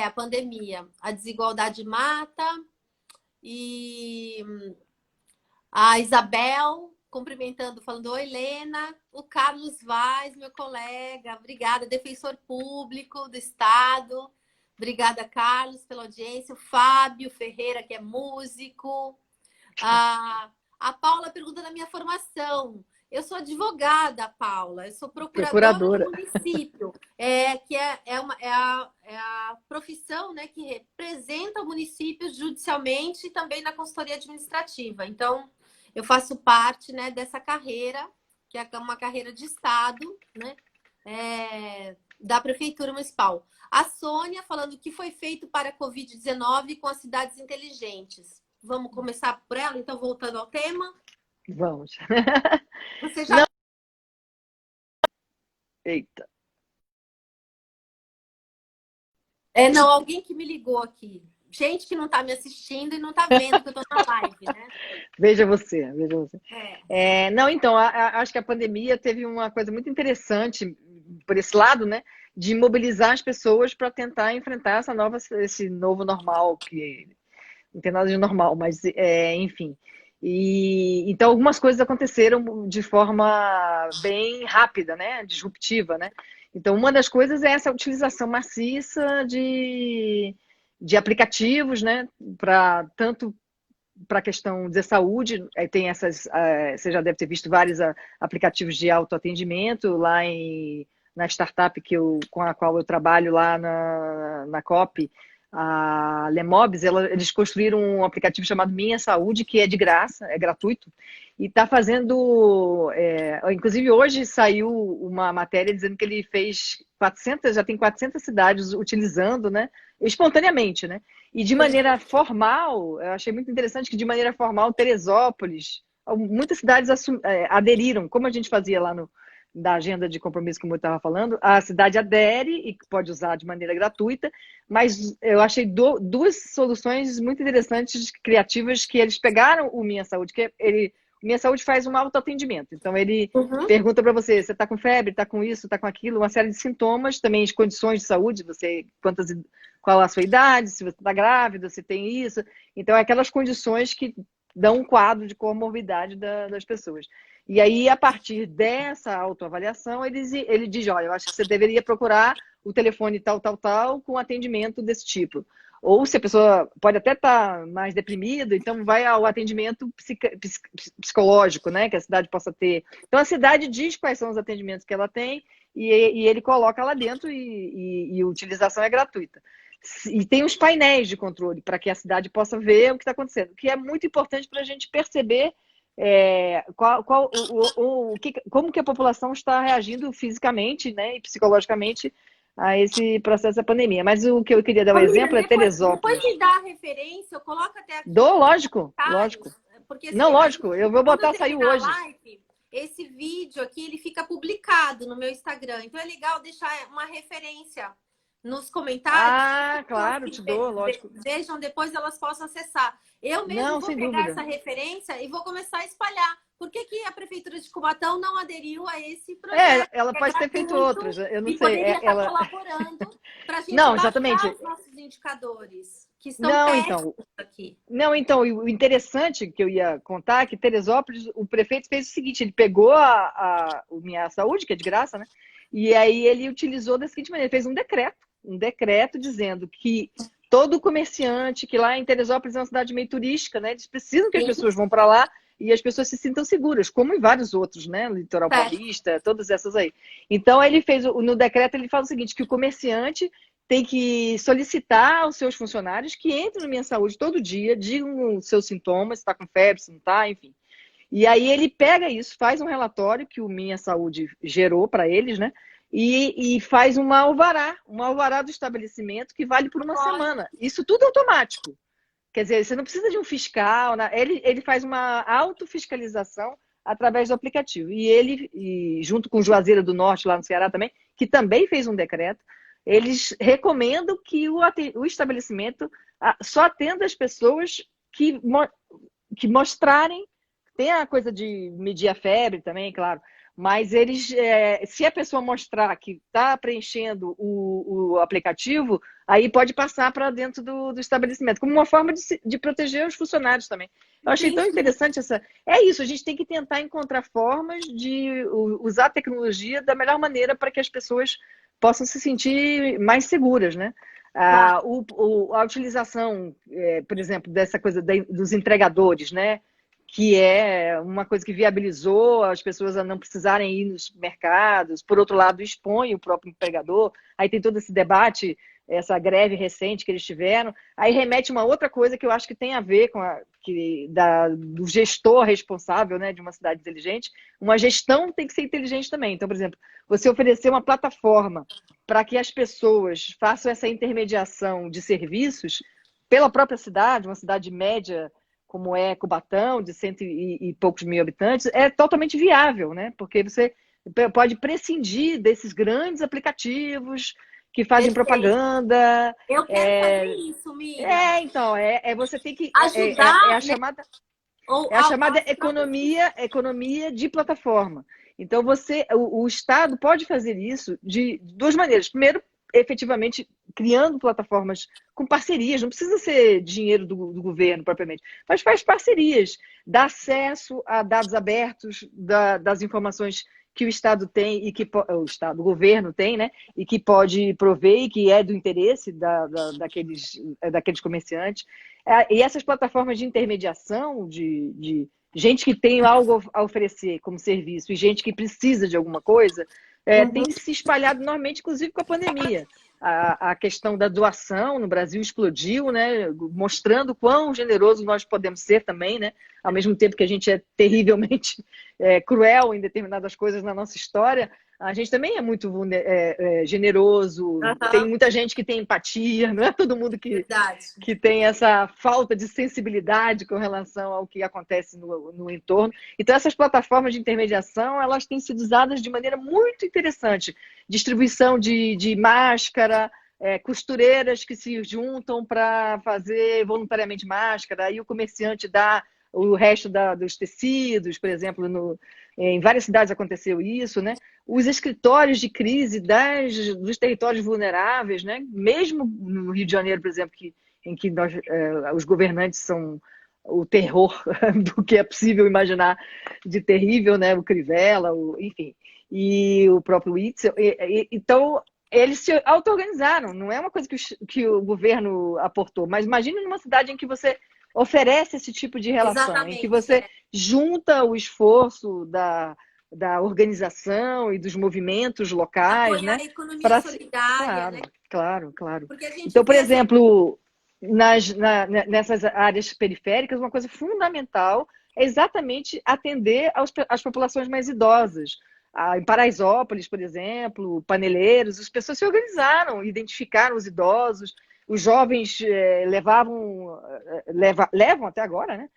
A pandemia. A desigualdade mata. E a Isabel cumprimentando, falando, oi, Helena. O Carlos Vaz, meu colega, obrigada. Defensor público do Estado. Obrigada, Carlos, pela audiência. O Fábio Ferreira, que é músico. A Paula pergunta da minha formação. Eu sou advogada, Paula. Eu sou procuradora do município, que é a profissão, né, que representa o município judicialmente e também na consultoria administrativa. Então, eu faço parte, né, dessa carreira, que é uma carreira de Estado, né, da Prefeitura Municipal. A Sônia falando o que foi feito para a Covid-19 com as cidades inteligentes. Vamos começar por ela, então, voltando ao tema? Vamos. Você já... Eita. Não, alguém que me ligou aqui. Gente que não está me assistindo e não está vendo que eu estou na live, né? Veja você. Não, então, acho que a pandemia teve uma coisa muito interessante por esse lado, né? De mobilizar as pessoas para tentar enfrentar esse novo normal, que não tem nada de normal, mas enfim. Então, algumas coisas aconteceram de forma bem rápida, né? Disruptiva, né? Então, uma das coisas é essa utilização maciça de aplicativos, né? Tanto para a questão de saúde, tem você já deve ter visto vários aplicativos de autoatendimento lá na startup com a qual eu trabalho lá na COP, a Lemobs, eles construíram um aplicativo chamado Minha Saúde, que é de graça, é gratuito, e está fazendo... inclusive, hoje saiu uma matéria dizendo que ele fez já tem 400 cidades utilizando, né, espontaneamente, né? E de maneira formal, eu achei muito interessante que de maneira formal, Teresópolis, muitas cidades aderiram, como a gente fazia lá da agenda de compromisso, como eu estava falando, a cidade adere e pode usar de maneira gratuita, mas eu achei duas soluções muito interessantes, criativas, que eles pegaram o Minha Saúde, o Minha Saúde faz um autoatendimento, então ele pergunta para você está com febre, está com isso, está com aquilo, uma série de sintomas, também as condições de saúde, qual a sua idade, se você está grávida, se tem isso, então aquelas condições que dão um quadro de comorbidade das pessoas. E aí, a partir dessa autoavaliação, ele diz, olha, eu acho que você deveria procurar o telefone tal, com atendimento desse tipo. Ou se a pessoa pode até estar mais deprimida, então vai ao atendimento psicológico, né, que a cidade possa ter. Então, a cidade diz quais são os atendimentos que ela tem e ele coloca lá dentro e a utilização é gratuita. E tem os painéis de controle para que a cidade possa ver o que está acontecendo, que é muito importante para a gente perceber como que a população está reagindo fisicamente, né, e psicologicamente a esse processo da pandemia. Mas o que eu queria dar um Ô, exemplo Miriam, é depois Teresópolis. me dá a referência, eu coloco até aqui Dou, nos lógico, lógico. comentários, porque Não, a lógico, gente, eu vou quando botar, saiu terminar a hoje. live, esse vídeo aqui ele fica publicado no meu Instagram. Então é legal deixar uma referência nos comentários, que as Ah, pessoas claro, que te dou, lógico. vejam depois elas possam acessar. Eu mesmo Não, vou sem pegar dúvida. essa referência e vou começar a espalhar. Por que, que a Prefeitura de Cubatão não aderiu a esse projeto? Ela Que é pode ter feito outras, gratuito eu não e sei. poderia estar Ela. colaborando para a gente Não, baixar exatamente. os nossos indicadores, que estão Não, péssimos então. aqui. Não, então, o interessante que eu ia contar é que Teresópolis, o prefeito fez o seguinte: ele pegou o Minha Saúde, que é de graça, né? E aí ele utilizou da seguinte maneira: ele fez um decreto dizendo que todo comerciante, que lá em Teresópolis é uma cidade meio turística, né? Eles precisam que as Sim, pessoas vão para lá e as pessoas se sintam seguras, como em vários outros, né? Litoral certo. Paulista, todas essas aí. Então ele fez, no decreto, ele fala o seguinte: que o comerciante tem que solicitar aos seus funcionários que entrem no Minha Saúde todo dia, digam os seus sintomas, se está com febre, se não está, enfim. E aí ele pega isso, faz um relatório que o Minha Saúde gerou para eles, né? E faz um alvará do estabelecimento que vale por uma semana. Isso tudo automático. Quer dizer, você não precisa de um fiscal, né? Ele faz uma autofiscalização através do aplicativo. E junto com o Juazeiro do Norte, lá no Ceará também, que também fez um decreto, eles recomendam que o estabelecimento só atenda as pessoas que mostrarem. Tem a coisa de medir a febre também, claro. Mas eles, se a pessoa mostrar que está preenchendo o aplicativo, aí pode passar para dentro do estabelecimento, como uma forma de proteger os funcionários também. Eu achei tão Entendi. interessante essa. É isso, a gente tem que tentar encontrar formas de usar a tecnologia da melhor maneira para que as pessoas possam se sentir mais seguras, né? Claro. A utilização, por exemplo, dessa coisa dos entregadores, né? Que é uma coisa que viabilizou as pessoas a não precisarem ir nos mercados, por outro lado, expõe o próprio empregador, aí tem todo esse debate, essa greve recente que eles tiveram, aí remete uma outra coisa que eu acho que tem a ver com do gestor responsável, né, de uma cidade inteligente. Uma gestão tem que ser inteligente também. Então, por exemplo, você oferecer uma plataforma para que as pessoas façam essa intermediação de serviços pela própria cidade, uma cidade média como é Cubatão, de cento e poucos mil habitantes, é totalmente viável, né? Porque você pode prescindir desses grandes aplicativos que fazem Perfeito. propaganda. Eu quero fazer isso, Miriam. Então, você tem que. Ajudar, né? Ou É a chamada as próprias. economia de plataforma. Então, o Estado pode fazer isso de duas maneiras. Primeiro, efetivamente, criando plataformas com parcerias, não precisa ser dinheiro do governo propriamente, mas faz parcerias, dá acesso a dados abertos das informações que o Estado tem e que o governo tem, né? E que pode prover e que é do interesse daqueles comerciantes. E essas plataformas de intermediação, de gente que tem algo a oferecer como serviço e gente que precisa de alguma coisa, Uhum. tem se espalhado normalmente, inclusive com a pandemia. A questão da doação no Brasil explodiu, né? Mostrando quão generoso nós podemos ser também, né? Ao mesmo tempo que a gente é terrivelmente cruel em determinadas coisas na nossa história, a gente também é muito generoso, tem Uhum. muita gente que tem empatia, não é todo mundo Verdade. que tem essa falta de sensibilidade com relação ao que acontece no entorno. Então, essas plataformas de intermediação, elas têm sido usadas de maneira muito interessante. Distribuição de máscara, costureiras que se juntam para fazer voluntariamente máscara, aí o comerciante dá o resto dos tecidos, por exemplo, em várias cidades aconteceu isso, né? Os escritórios de crise dos territórios vulneráveis, né? Mesmo no Rio de Janeiro, por exemplo, em que os governantes são o terror do que é possível imaginar de terrível, né? O Crivella, enfim, e o próprio Witzel. Então, eles se auto-organizaram, não é uma coisa que o governo aportou, mas imagine numa cidade em que você oferece esse tipo de relação, em que Exatamente. você junta o esforço da organização e dos movimentos locais, Apoiar né? a economia Para solidária, claro, né? claro, claro. Porque a gente Então, por vê essa. exemplo, nessas áreas periféricas, uma coisa fundamental é exatamente atender às populações mais idosas, Em Paraisópolis, por exemplo, Paneleiros, as pessoas se organizaram, identificaram os idosos, os jovens levam até agora, né?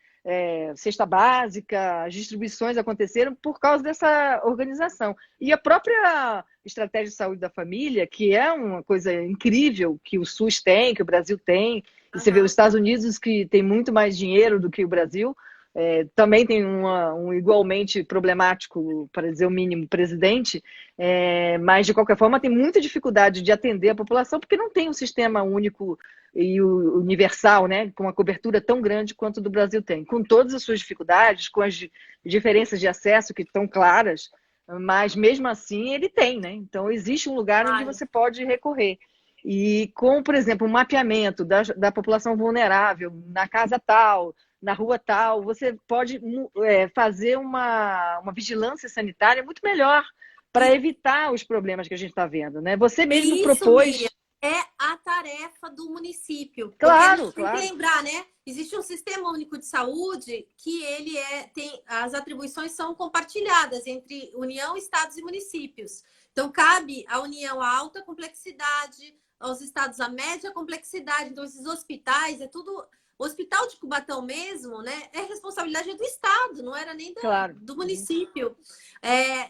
Cesta básica, as distribuições aconteceram por causa dessa organização. E a própria estratégia de saúde da família, que é uma coisa incrível que o SUS tem, que o Brasil tem, e você vê os Estados Unidos, que tem muito mais dinheiro do que o Brasil, também tem um igualmente problemático, para dizer o mínimo, presidente, mas de qualquer forma tem muita dificuldade de atender a população, porque não tem um sistema único e universal, né, com uma cobertura tão grande quanto o do Brasil tem, com todas as suas dificuldades, com as diferenças de acesso que estão claras, mas mesmo assim ele tem, né? Então existe um lugar onde você pode recorrer. E com, por exemplo, um mapeamento da população vulnerável na casa tal, na rua tal, você pode fazer uma vigilância sanitária muito melhor para evitar os problemas que a gente está vendo, né? Você mesmo Isso, propôs... Miriam, é a tarefa do município. Claro, porque a gente claro. tem que lembrar, né? Existe um sistema único de saúde que as atribuições são compartilhadas entre União, estados e municípios. Então, cabe à União a alta complexidade, aos estados a média complexidade. Então, esses hospitais, é tudo... O Hospital de Cubatão mesmo, né, é responsabilidade do Estado, não era nem do município.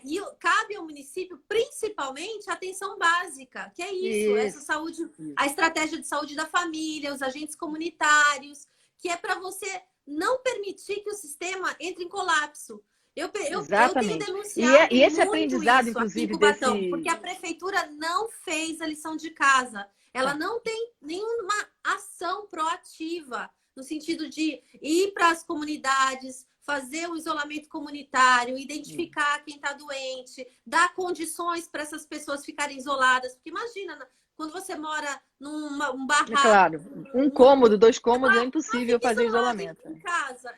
E cabe ao município, principalmente, a atenção básica, que é isso, essa saúde, a estratégia de saúde da família, os agentes comunitários, que é para você não permitir que o sistema entre em colapso. Eu tenho denunciado e esse muito aprendizado, isso inclusive, aqui em Cubatão, porque a prefeitura não fez a lição de casa. Ela não tem nenhuma ação proativa no sentido de ir para as comunidades, fazer o isolamento comunitário, identificar quem está doente, dar condições para essas pessoas ficarem isoladas. Porque imagina, quando você mora num barraco... Claro, um cômodo, 2 cômodos, é impossível fazer isolamento. Em casa,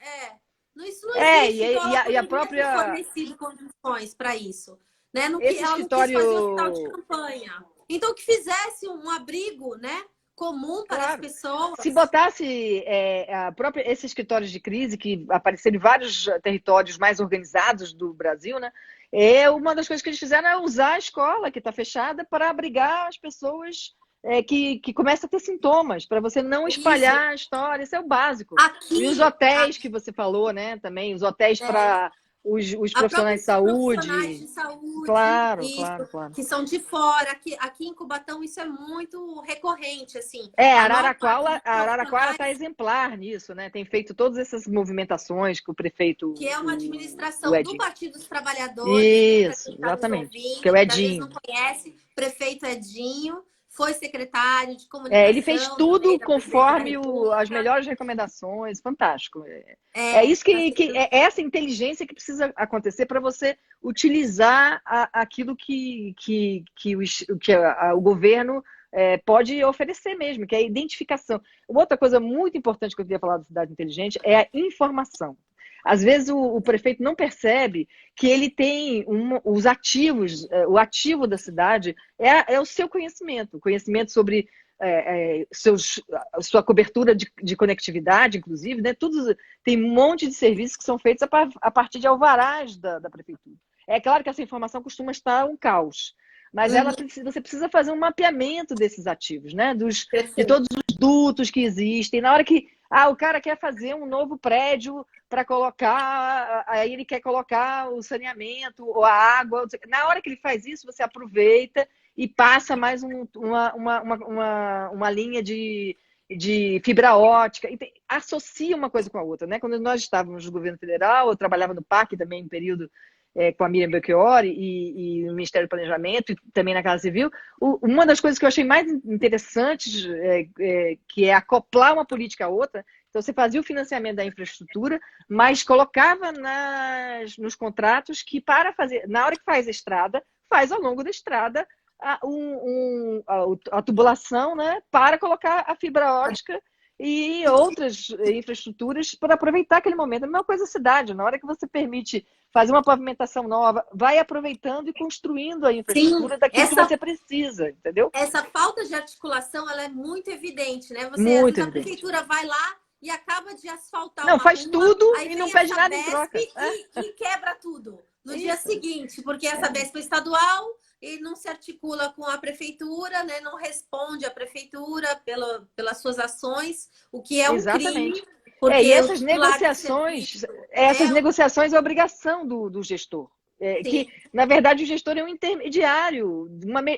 Isso não existe. E a própria... fornecido condições para isso. Né? Esse ela escritório... não quis fazer hospital de campanha. Então, que fizesse um abrigo, né? Comum para as pessoas. Se botasse esses escritórios de crise que apareceram em vários territórios mais organizados do Brasil, né? Uma das coisas que eles fizeram é usar a escola, que está fechada, para abrigar as pessoas que começam a ter sintomas, para você não espalhar a história. Isso é o básico. E os hotéis que você falou, né? Também, os hotéis para os profissionais de saúde. Profissionais de saúde, claro. Que são de fora. Aqui em Cubatão isso é muito recorrente, assim. A Araraquara está exemplar nisso, né? Tem feito todas essas movimentações que o prefeito... Que é uma administração do Partido dos Trabalhadores. Isso, exatamente. Ouvindo, que é o Edinho. Às vezes não conhece, prefeito Edinho. Foi secretário de comunicação. Ele fez tudo conforme as melhores recomendações. Fantástico. Isso essa inteligência que precisa acontecer para você utilizar aquilo que o governo pode oferecer mesmo, que é a identificação. Uma outra coisa muito importante que eu queria falar da cidade inteligente é a informação. Às vezes o prefeito não percebe que ele tem os ativos, o ativo da cidade é o seu conhecimento, o conhecimento sobre sua cobertura de conectividade, inclusive, né? Tem um monte de serviços que são feitos a partir de alvarás da prefeitura. É claro que essa informação costuma estar um caos, mas você precisa fazer um mapeamento desses ativos, né? De todos os dutos que existem. Na hora que o cara quer fazer um novo prédio para colocar, aí ele quer colocar o saneamento ou a água. Na hora que ele faz isso, você aproveita e passa mais uma linha de fibra ótica. Associa uma coisa com a outra, né? Quando nós estávamos no governo federal, eu trabalhava no PAC também em período com a Miriam Belchior e o Ministério do Planejamento e também na Casa Civil, uma das coisas que eu achei mais interessantes que é acoplar uma política a outra. Então, você fazia o financiamento da infraestrutura, mas colocava nos contratos que na hora que faz a estrada, faz ao longo da estrada a tubulação, né, para colocar a fibra ótica e outras infraestruturas para aproveitar aquele momento. A mesma coisa a cidade, na hora que você permite fazer uma pavimentação nova, vai aproveitando e construindo a infraestrutura daquilo que você precisa, entendeu? Essa falta de articulação, ela é muito evidente, né? A prefeitura vai lá e acaba de asfaltar faz rua, tudo e não pede nada em troca. E quebra tudo. no dia Isso. seguinte, porque essa Sabesp é estadual e não se articula com a prefeitura, né? Não responde à prefeitura pelas suas ações, o que é um crime, Exatamente. E porque o essas titular de serviço essas é o... negociações é obrigação do gestor. Que, Sim, na verdade, o gestor é um intermediário,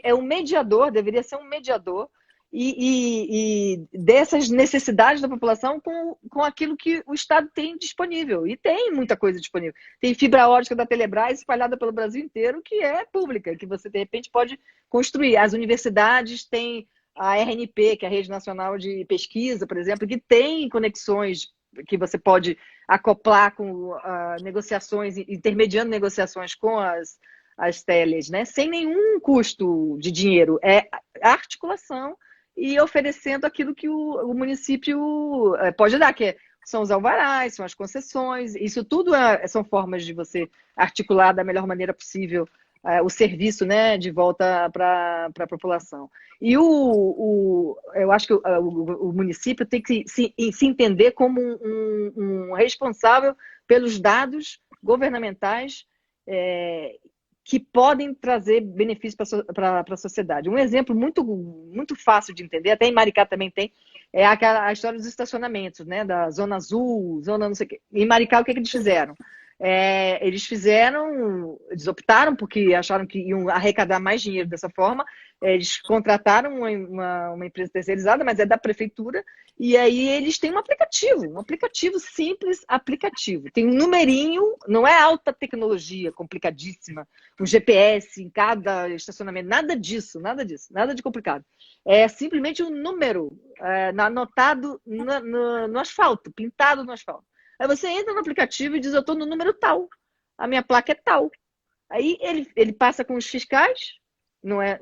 é um mediador, deveria ser um mediador, e dessas necessidades da população com aquilo que o Estado tem disponível. E tem muita coisa disponível. Tem fibra ótica da Telebrás espalhada pelo Brasil inteiro, que é pública, que você, de repente, pode construir. As universidades têm a RNP, que é a Rede Nacional de Pesquisa, por exemplo, que tem conexões que você pode acoplar com negociações, intermediando negociações com as teles, né? Sem nenhum custo de dinheiro. É articulação e oferecendo aquilo que o município pode dar, são os alvarás, são as concessões, isso tudo são formas de você articular da melhor maneira possível o serviço, né, de volta para a população. E eu acho que o município tem que se entender como um responsável pelos dados governamentais que podem trazer benefícios para a sociedade. Um exemplo muito fácil de entender, até em Maricá também tem, é a história dos estacionamentos, né, da Zona Azul, Zona não sei o quê. Em Maricá, o que eles fizeram? Eles optaram porque acharam que iam arrecadar mais dinheiro dessa forma, eles contrataram uma empresa terceirizada, mas é da prefeitura, e aí eles têm um aplicativo simples, tem um numerinho, não é alta tecnologia, complicadíssima, um GPS em cada estacionamento, nada disso, nada de complicado. É simplesmente um número anotado no asfalto, pintado no asfalto. Aí você entra no aplicativo e diz, eu estou no número tal, a minha placa é tal. Aí ele passa com os fiscais, não é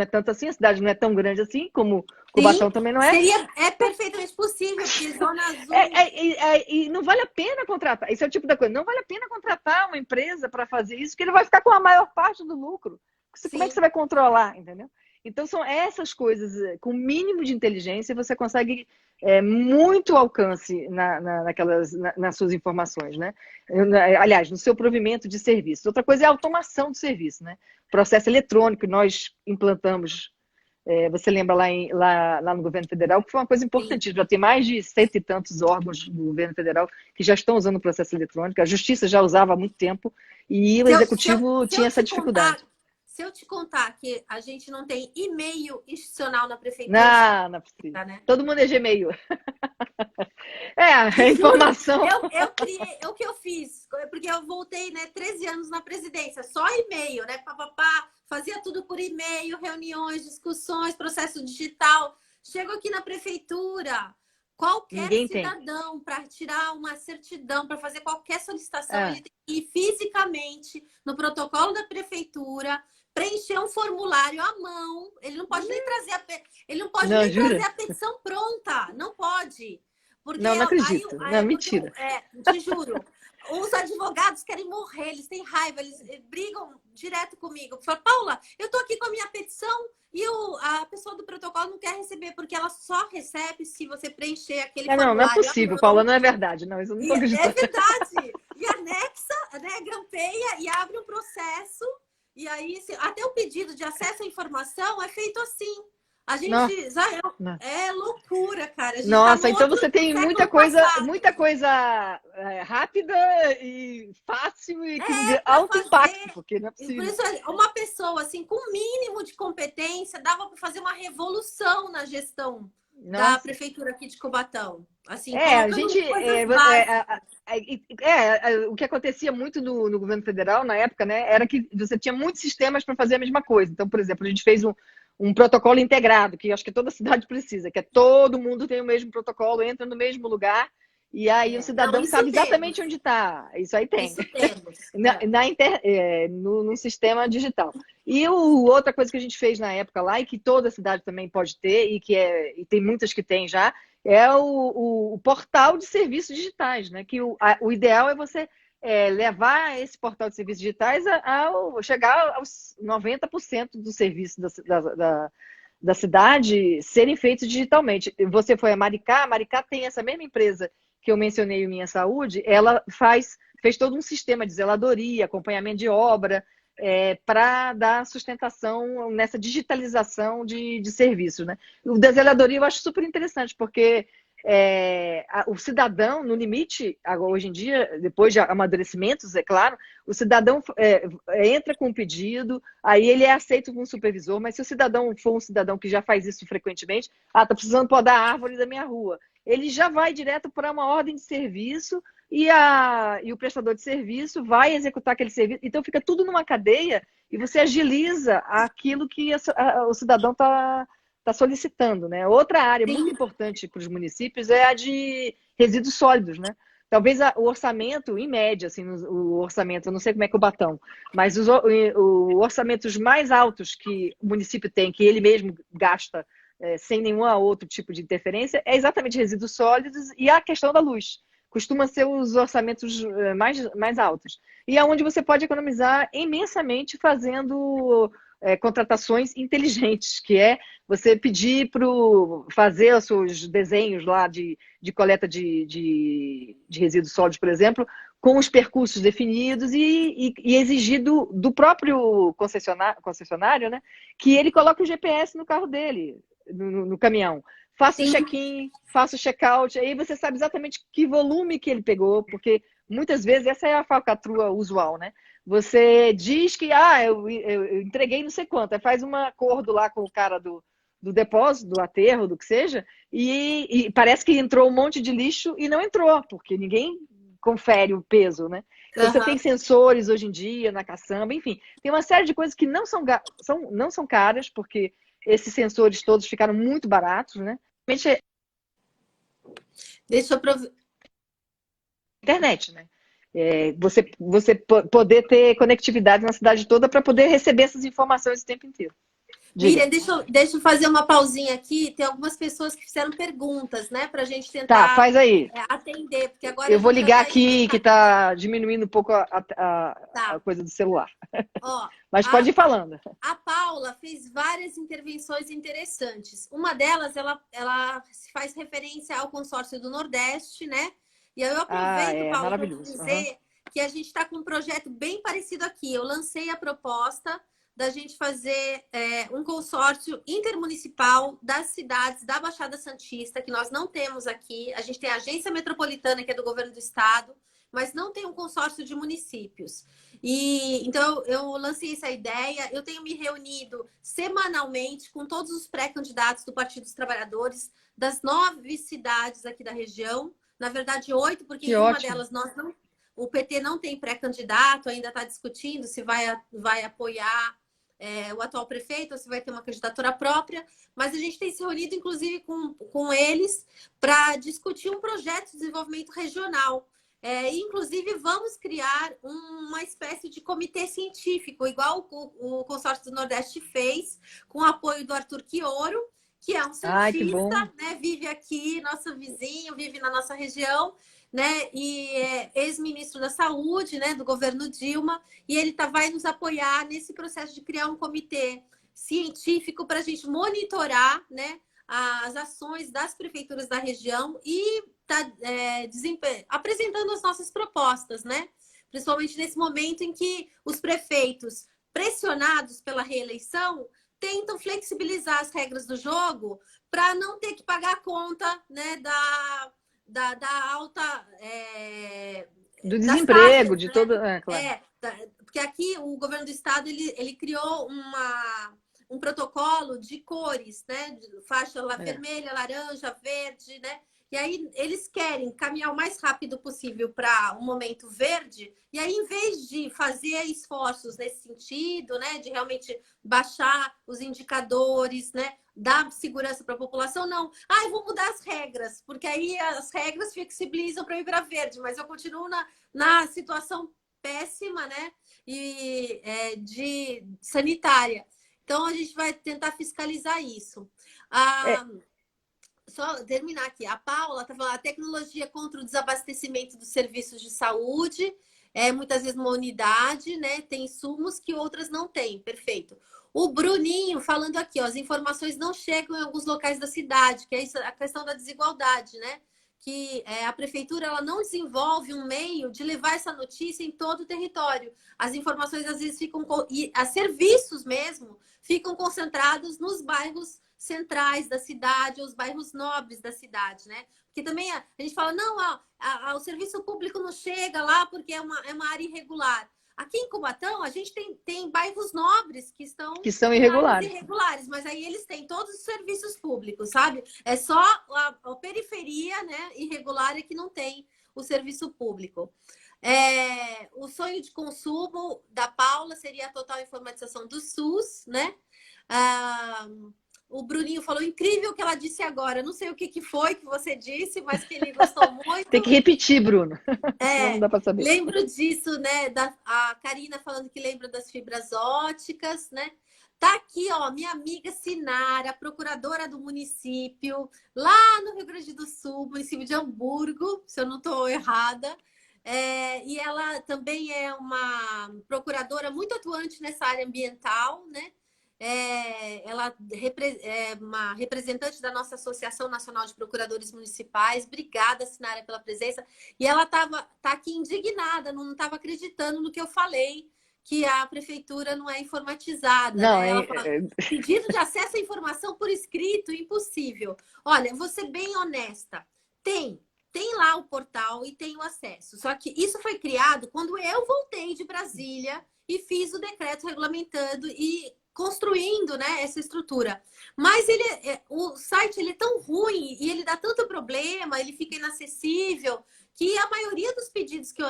tanto assim, a cidade não é tão grande assim, como sim, Cubatão também não é. é perfeitamente possível, porque Zona Azul... E não vale a pena contratar, esse é o tipo da coisa, não vale a pena contratar uma empresa para fazer isso, porque ele vai ficar com a maior parte do lucro. Como é que Sim. você vai controlar, entendeu? Então, são essas coisas, com o mínimo de inteligência, você consegue muito alcance nas suas informações, né? Aliás, no seu provimento de serviços. Outra coisa é a automação do serviço, né? Processo eletrônico, nós implantamos, você lembra lá no governo federal, que foi uma coisa Sim. importantíssima. Já tem mais de 100 e tantos órgãos do governo federal que já estão usando o processo eletrônico. A Justiça já usava há muito tempo e o Executivo tinha essa dificuldade. Se eu te contar que a gente não tem e-mail institucional na prefeitura, Não é possível. né? Todo mundo é Gmail. A Te juro, informação. eu criei, o que eu fiz, porque eu voltei, né, 13 anos na presidência, só e-mail, né, fazia tudo por e-mail, reuniões, discussões, processo digital. Chego aqui na prefeitura, qualquer Ninguém tem. cidadão, para tirar uma certidão, para fazer qualquer solicitação, ele tem que ir fisicamente no protocolo da prefeitura, preencher um formulário à mão. Ele não pode nem trazer trazer a petição pronta, não pode. Porque não acredito. Não, mentira. te juro, os advogados querem morrer, eles têm raiva, eles brigam direto comigo. Falam, Paula, eu tô aqui com a minha petição e a pessoa do protocolo não quer receber, porque ela só recebe se você preencher aquele formulário. Não é possível, Paula, não é verdade. Não, isso eu não tô acreditando. É verdade. E anexa, né, grampeia e abre um processo. E aí, até o pedido de acesso à informação é feito assim. A gente é loucura, cara. A gente Nossa, tá então você tem muita coisa rápida e fácil e de alto impacto, porque não é possível. Por isso, uma pessoa assim, com o mínimo de competência, dava para fazer uma revolução na gestão da prefeitura aqui de Cubatão. Assim, o que acontecia muito no governo federal na época, né, era que você tinha muitos sistemas para fazer a mesma coisa. Então, por exemplo, a gente fez um protocolo integrado, que acho que toda cidade precisa, que é todo mundo tem o mesmo protocolo, entra no mesmo lugar, e aí o cidadão sabe exatamente onde está. Isso aí tem. Isso temos. No sistema digital. E outra coisa que a gente fez na época lá, e que toda cidade também pode ter, e tem muitas que tem já, é o portal de serviços digitais, né? Que o ideal é você levar esse portal de serviços digitais chegar aos 90% do serviço da cidade serem feitos digitalmente. Você foi a Maricá tem essa mesma empresa que eu mencionei, o Minha Saúde, ela faz fez todo um sistema de zeladoria, acompanhamento de obra, para dar sustentação nessa digitalização de serviços, né? O da zeladoria eu acho super interessante, porque o cidadão, no limite, hoje em dia, depois de amadurecimentos, é claro, o cidadão entra com um pedido, aí ele é aceito com um supervisor, mas se o cidadão for um cidadão que já faz isso frequentemente, tá precisando podar a árvore da minha rua, ele já vai direto para uma ordem de serviço e o prestador de serviço vai executar aquele serviço. Então fica tudo numa cadeia e você agiliza aquilo que o cidadão está solicitando, né? Outra área Sim. muito importante para os municípios é a de resíduos sólidos, né? Talvez o orçamento, em média, assim, o orçamento, eu não sei como é que é o Batão, mas os orçamentos mais altos que o município tem, que ele mesmo gasta sem nenhum outro tipo de interferência, é exatamente resíduos sólidos e a questão da luz. Costuma ser os orçamentos mais altos. E é onde você pode economizar imensamente fazendo contratações inteligentes, que é você pedir para fazer os seus desenhos lá de coleta de resíduos sólidos, por exemplo, com os percursos definidos e exigir do próprio concessionário, né, que ele coloque o GPS no carro dele, no caminhão. Faça o check-in, faça o check-out, aí você sabe exatamente que volume que ele pegou, porque muitas vezes essa é a falcatrua usual, né? Você diz que, eu entreguei não sei quanto, aí faz um acordo lá com o cara do depósito, do aterro, do que seja, e parece que entrou um monte de lixo e não entrou, porque ninguém confere o peso, né? Então, você tem sensores hoje em dia na caçamba, enfim, tem uma série de coisas que não são caras, porque esses sensores todos ficaram muito baratos, né? Deixa eu aproveitar. Internet, né? Você poder ter conectividade na cidade toda para poder receber essas informações o tempo inteiro. Miriam, deixa eu fazer uma pausinha aqui. Tem algumas pessoas que fizeram perguntas, né? Para a gente tentar tá, faz aí. Atender, porque agora eu vou ligar aqui que está diminuindo um pouco a coisa do celular. Ó, mas pode ir falando. A Paula fez várias intervenções interessantes. Uma delas, ela faz referência ao consórcio do Nordeste, né? E aí eu aproveito, Paula, para dizer que a gente está com um projeto bem parecido aqui. Eu lancei a proposta da gente fazer um consórcio intermunicipal das cidades da Baixada Santista, que nós não temos aqui. A gente tem a Agência Metropolitana, que é do governo do estado, mas não tem um consórcio de municípios. E então eu lancei essa ideia. Eu tenho me reunido semanalmente com todos os pré-candidatos do Partido dos Trabalhadores das 9 cidades aqui da região. Na verdade, 8, porque em uma delas o PT não tem pré-candidato, ainda está discutindo se vai apoiar o atual prefeito ou se vai ter uma candidatura própria. Mas a gente tem se reunido, inclusive, com eles para discutir um projeto de desenvolvimento regional. Inclusive, vamos criar uma espécie de comitê científico, igual o Consórcio do Nordeste fez, com o apoio do Arthur Quioro, que é um cientista, né? Vive aqui, nosso vizinho, vive na nossa região, né? E é ex-ministro da Saúde, né? Do governo Dilma, e ele vai nos apoiar nesse processo de criar um comitê científico para a gente monitorar, né? As ações das prefeituras da região e apresentando as nossas propostas, né? Principalmente nesse momento em que os prefeitos, pressionados pela reeleição, tentam flexibilizar as regras do jogo para não ter que pagar a conta, né, da alta... do desemprego, taxas, de todo... claro. Porque aqui o governo do estado ele criou um protocolo de cores, né? De faixa vermelha, laranja, verde, né? E aí eles querem caminhar o mais rápido possível para um momento verde, e aí em vez de fazer esforços nesse sentido, né, de realmente baixar os indicadores, né, dar segurança para a população, não. Eu vou mudar as regras, porque aí as regras flexibilizam para eu ir para verde, mas eu continuo na situação péssima, né, e de sanitária. Então a gente vai tentar fiscalizar isso. Só terminar aqui. A Paula está falando a tecnologia contra o desabastecimento dos serviços de saúde. Muitas vezes uma unidade, né? Tem insumos que outras não têm. Perfeito. O Bruninho falando aqui, ó, as informações não chegam em alguns locais da cidade, que é isso, a questão da desigualdade, né? que a prefeitura ela não desenvolve um meio de levar essa notícia em todo o território. As informações às vezes ficam e os serviços mesmo ficam concentrados nos bairros centrais da cidade, os bairros nobres da cidade, né? Porque também a gente fala, não, o serviço público não chega lá porque é uma área irregular. Aqui em Cubatão, a gente tem bairros nobres que estão Que são em áreas irregulares. irregulares, mas aí eles têm todos os serviços públicos, sabe? É só a periferia, né, irregular é que não tem o serviço público. O sonho de consumo da Paula seria a total informatização do SUS, né? O Bruninho falou incrível o que ela disse agora. Não sei o que foi que você disse, mas que ele gostou muito. Tem que repetir, Bruno. Senão não dá para saber. Lembro disso, né? A Karina falando que lembra das fibras óticas, né? Tá aqui, ó, minha amiga Sinara, procuradora do município, lá no Rio Grande do Sul, município de Hamburgo, se eu não estou errada. E ela também é uma procuradora muito atuante nessa área ambiental, né? Ela é uma representante da nossa Associação Nacional de Procuradores Municipais. Obrigada, Sinara, pela presença. E ela tá aqui indignada, não estava acreditando no que eu falei, que a prefeitura não é informatizada. Não, né? Ela fala, pedido de acesso à informação por escrito, impossível. Olha, vou ser bem honesta. Tem lá o portal e tem o acesso. Só que isso foi criado quando eu voltei de Brasília e fiz o decreto regulamentando e construindo, né, essa estrutura. Mas o site ele é tão ruim e ele dá tanto problema, ele fica inacessível, que a maioria dos pedidos que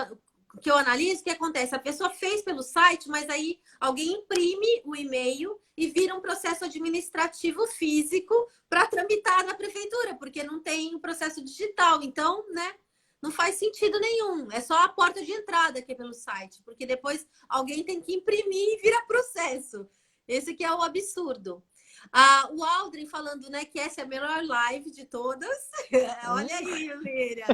eu analiso, o que acontece? A pessoa fez pelo site, mas aí alguém imprime o e-mail e vira um processo administrativo físico para tramitar na prefeitura, porque não tem um processo digital. Então, né, não faz sentido nenhum. É só a porta de entrada que é pelo site, porque depois alguém tem que imprimir e vira processo. Esse que é o absurdo. O Aldrin falando, né, que essa é a melhor live de todas. Olha aí, Miriam.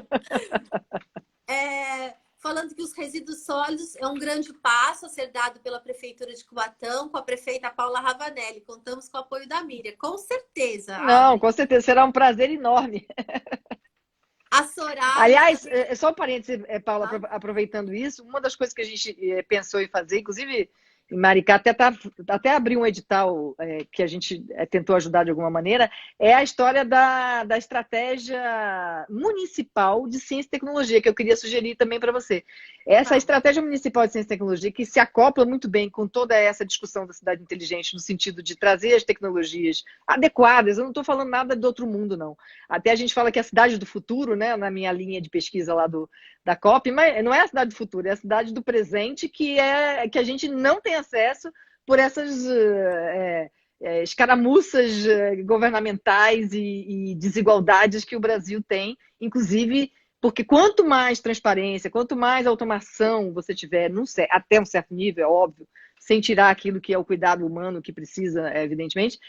Falando que os resíduos sólidos é um grande passo a ser dado pela Prefeitura de Cubatão, com a prefeita Paula Ravanelli. Contamos com o apoio da Miriam. Com certeza. Não, Aldrin. com certeza. Será um prazer enorme. A Soraya... Aliás, só um parênteses, Paula, aproveitando isso, uma das coisas que a gente pensou em fazer, inclusive em Maricá, até abriu um edital que a gente tentou ajudar de alguma maneira, é a história da estratégia municipal de ciência e tecnologia, que eu queria sugerir também para você. Essa estratégia municipal de ciência e tecnologia, que se acopla muito bem com toda essa discussão da cidade inteligente, no sentido de trazer as tecnologias adequadas. Eu não estou falando nada do outro mundo, não. Até a gente fala que é a cidade do futuro, né, na minha linha de pesquisa lá da COP, mas não é a cidade do futuro, é a cidade do presente, que a gente não tem acesso por essas escaramuças governamentais e desigualdades que o Brasil tem, inclusive porque quanto mais transparência, quanto mais automação você tiver, até um certo nível, é óbvio, sem tirar aquilo que é o cuidado humano que precisa, evidentemente,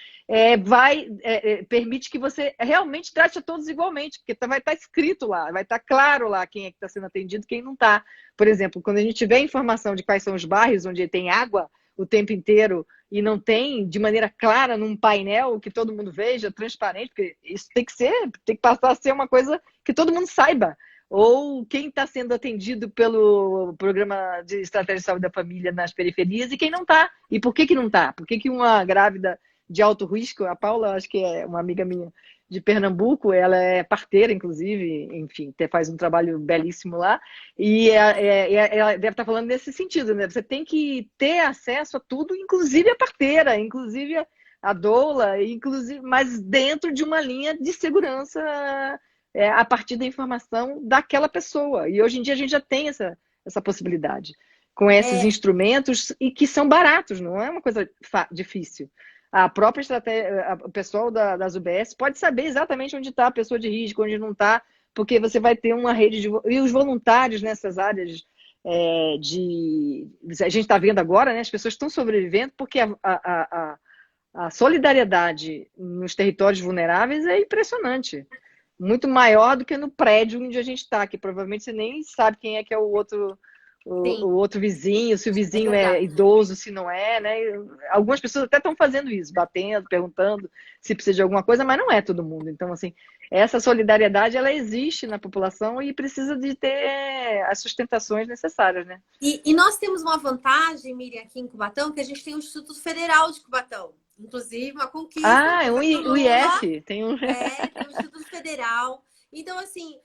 permite que você realmente trate a todos igualmente, porque vai estar escrito lá, vai estar claro lá quem é que está sendo atendido e quem não está. Por exemplo, quando a gente tiver informação de quais são os bairros onde tem água o tempo inteiro e não tem de maneira clara num painel que todo mundo veja, transparente, porque isso tem que passar a ser uma coisa que todo mundo saiba. Ou quem está sendo atendido pelo Programa de Estratégia de Saúde da Família nas periferias e quem não está. E por que não está? Por que uma grávida de alto risco, a Paula, acho que é uma amiga minha de Pernambuco, ela é parteira, inclusive, enfim, faz um trabalho belíssimo lá, e ela deve estar falando nesse sentido, né? Você tem que ter acesso a tudo, inclusive a parteira, inclusive a doula, inclusive, mas dentro de uma linha de segurança a partir da informação daquela pessoa. E hoje em dia a gente já tem essa possibilidade, com esses instrumentos, e que são baratos, não é uma coisa difícil. A própria estratégia, o pessoal das UBS pode saber exatamente onde está a pessoa de risco, onde não está, porque você vai ter uma rede de... E os voluntários nessas áreas a gente está vendo agora, né? As pessoas estão sobrevivendo porque a solidariedade nos territórios vulneráveis é impressionante. Muito maior do que no prédio onde a gente está, que provavelmente você nem sabe quem é que é o o sim, outro vizinho, se o é vizinho é verdade. idoso, se não é, né? Algumas pessoas até estão fazendo isso, batendo, perguntando se precisa de alguma coisa, mas não é todo mundo. Então, assim, essa solidariedade, ela existe na população e precisa de ter as sustentações necessárias, né? E nós temos uma vantagem, Miriam, aqui em Cubatão, que a gente tem o Instituto Federal de Cubatão. Inclusive, uma conquista do Ah, governo o Lula, IF, tem um... tem o Instituto Federal. Então, assim,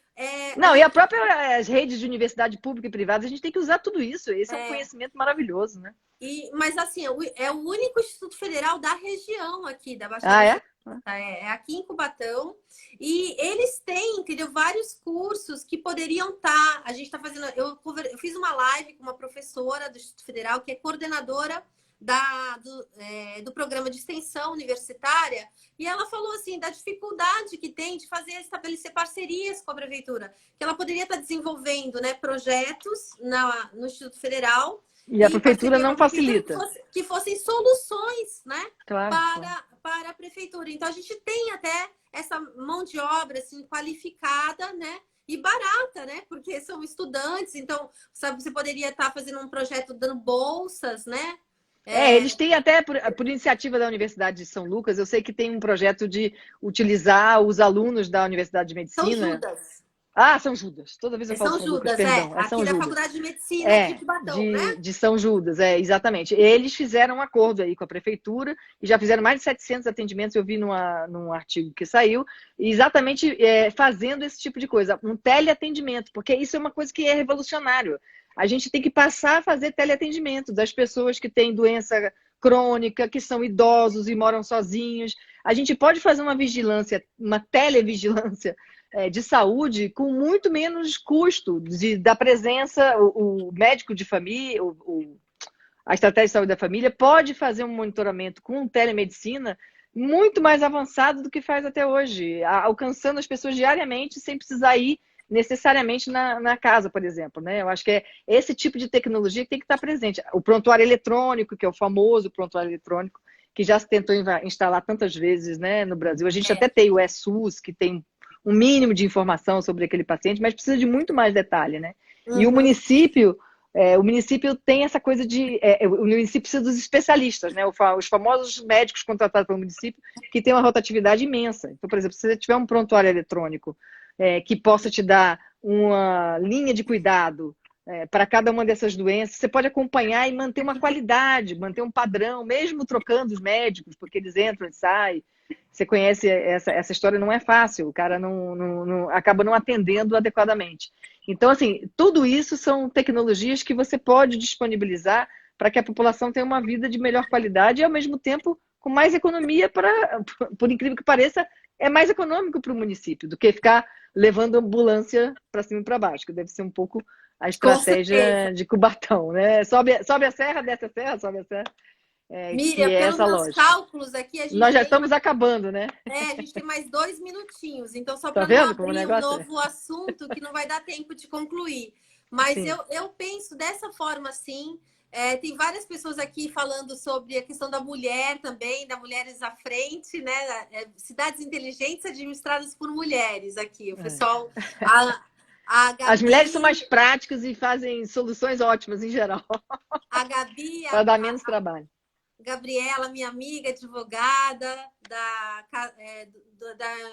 a Não, e a gente própria as redes de universidade pública e privada, a gente tem que usar tudo isso. Esse é um é, conhecimento maravilhoso, né? mas assim, é o único Instituto Federal da região aqui, da Ah, Baixada é? Santista. É aqui em Cubatão. E eles têm, entendeu, vários cursos que poderiam estar. A gente está fazendo. Eu fiz uma live com uma professora do Instituto Federal, que é coordenadora do programa de extensão universitária, e ela falou assim da dificuldade que tem de estabelecer parcerias com a prefeitura, que ela poderia estar desenvolvendo, né, projetos no Instituto Federal E a e prefeitura parceria com não a prefeitura facilita. que fossem soluções, né, Claro, claro. para a prefeitura. Então a gente tem até essa mão de obra assim qualificada, né? E barata, né? Porque são estudantes, então sabe, você poderia estar fazendo um projeto dando bolsas, né? Eles têm até, por iniciativa da Universidade de São Lucas, eu sei que tem um projeto de utilizar os alunos da Universidade de São Medicina. Judas. Ah, São Judas. Toda vez eu falo São São Lucas, Judas, perdão. É aqui São da Judas. Faculdade de Medicina aqui de Batão, né? De São Judas, exatamente. Eles fizeram um acordo aí com a prefeitura e já fizeram mais de 700 atendimentos, eu vi num artigo que saiu, exatamente fazendo esse tipo de coisa, um teleatendimento, porque isso é uma coisa que é revolucionário. A gente tem que passar a fazer teleatendimento das pessoas que têm doença crônica, que são idosos e moram sozinhos. A gente pode fazer uma vigilância, uma televigilância de saúde com muito menos custo da presença, o médico de família, a estratégia de saúde da família pode fazer um monitoramento com telemedicina muito mais avançado do que faz até hoje, alcançando as pessoas diariamente sem precisar ir necessariamente na casa, por exemplo. Né? Eu acho que é esse tipo de tecnologia que tem que estar presente. O prontuário eletrônico, que é o famoso prontuário eletrônico, que já se tentou instalar tantas vezes, né, no Brasil. A gente até tem o SUS, que tem um mínimo de informação sobre aquele paciente, mas precisa de muito mais detalhe, né? E Uhum. o município tem essa coisa o município precisa dos especialistas, né? Os famosos médicos contratados pelo município, que tem uma rotatividade imensa. Então, por exemplo, se você tiver um prontuário eletrônico que possa te dar uma linha de cuidado para cada uma dessas doenças, você pode acompanhar e manter uma qualidade, manter um padrão, mesmo trocando os médicos, porque eles entram e saem. Você conhece essa história, não é fácil, o cara acaba não atendendo adequadamente. Então, assim, tudo isso são tecnologias que você pode disponibilizar para que a população tenha uma vida de melhor qualidade e, ao mesmo tempo, com mais economia por incrível que pareça, é mais econômico para o município do que ficar levando ambulância para cima e para baixo, que deve ser um pouco a Com certeza. estratégia de Cubatão, né? Sobe a serra, desce a serra, sobe a serra, que Miriam, é pelos essa meus lógica. cálculos aqui, Nós já estamos acabando, né? a gente tem mais 2 minutinhos, então só Tá para não vendo como o abrir um negócio é? novo assunto que não vai dar tempo de concluir. Mas Sim. eu penso dessa forma assim. Tem várias pessoas aqui falando sobre a questão da mulher também, da mulheres à frente, né? Cidades inteligentes administradas por mulheres aqui. O pessoal, a As mulheres são Gabi, mais práticas e fazem soluções ótimas em geral, a Gabi, para dar menos trabalho. Gabriela, minha amiga, advogada da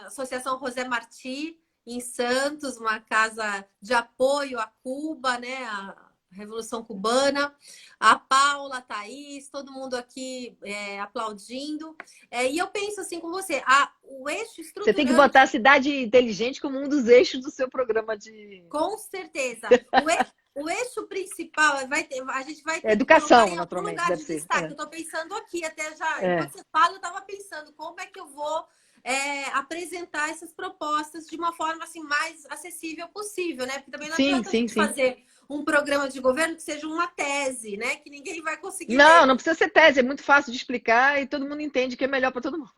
Associação José Martí, em Santos, uma casa de apoio a Cuba, né? A Revolução Cubana. A Paula, a Thaís, todo mundo aqui aplaudindo. E eu penso assim com você, o eixo Você tem que estruturante. botar a cidade inteligente como um dos eixos do seu programa de Com certeza. O eixo principal a gente vai ter que colocar educação, em algum naturalmente, lugar deve de ser. destaque. Eu estou pensando aqui, até já. É. Enquanto você fala, eu estava pensando como é que eu vou apresentar essas propostas de uma forma assim, mais acessível possível, né? Porque também não Sim, adianta a sim, gente sim. fazer um programa de governo que seja uma tese, né? Que ninguém vai conseguir Não, ler. não precisa ser tese, é muito fácil de explicar e todo mundo entende que é melhor para todo mundo.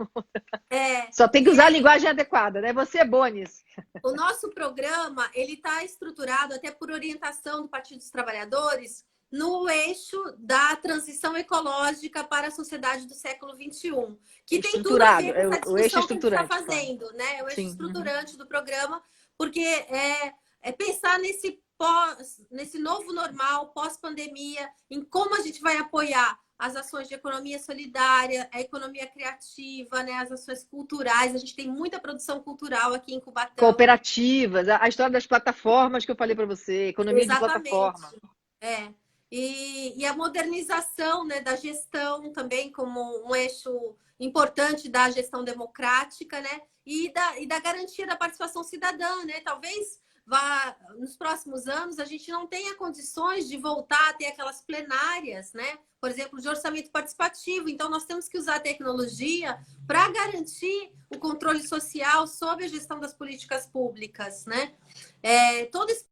É, Só tem que e usar a aí, linguagem adequada, né? Você é boa nisso. o nosso programa ele está estruturado até por orientação do Partido dos Trabalhadores no eixo da transição ecológica para a sociedade do século XXI, que tem tudo a Estruturado, ver com essa o eixo discussão que a gente está estruturante, claro. fazendo, né? É o eixo Sim. Uhum. estruturante do programa, porque é pensar nesse nesse novo normal, pós-pandemia, em como a gente vai apoiar as ações de economia solidária, a economia criativa, né, as ações culturais. A gente tem muita produção cultural aqui em Cubatão. Cooperativas, a história das plataformas que eu falei para você, economia de Exatamente. plataforma. É. E a modernização, né, da gestão também como um eixo importante da gestão democrática, né? E da garantia da participação cidadã, né? Talvez nos próximos anos a gente não tenha condições de voltar a ter aquelas plenárias, né? Por exemplo, de orçamento participativo. Então, nós temos que usar a tecnologia para garantir o controle social sobre a gestão das políticas públicas, né? Todo esse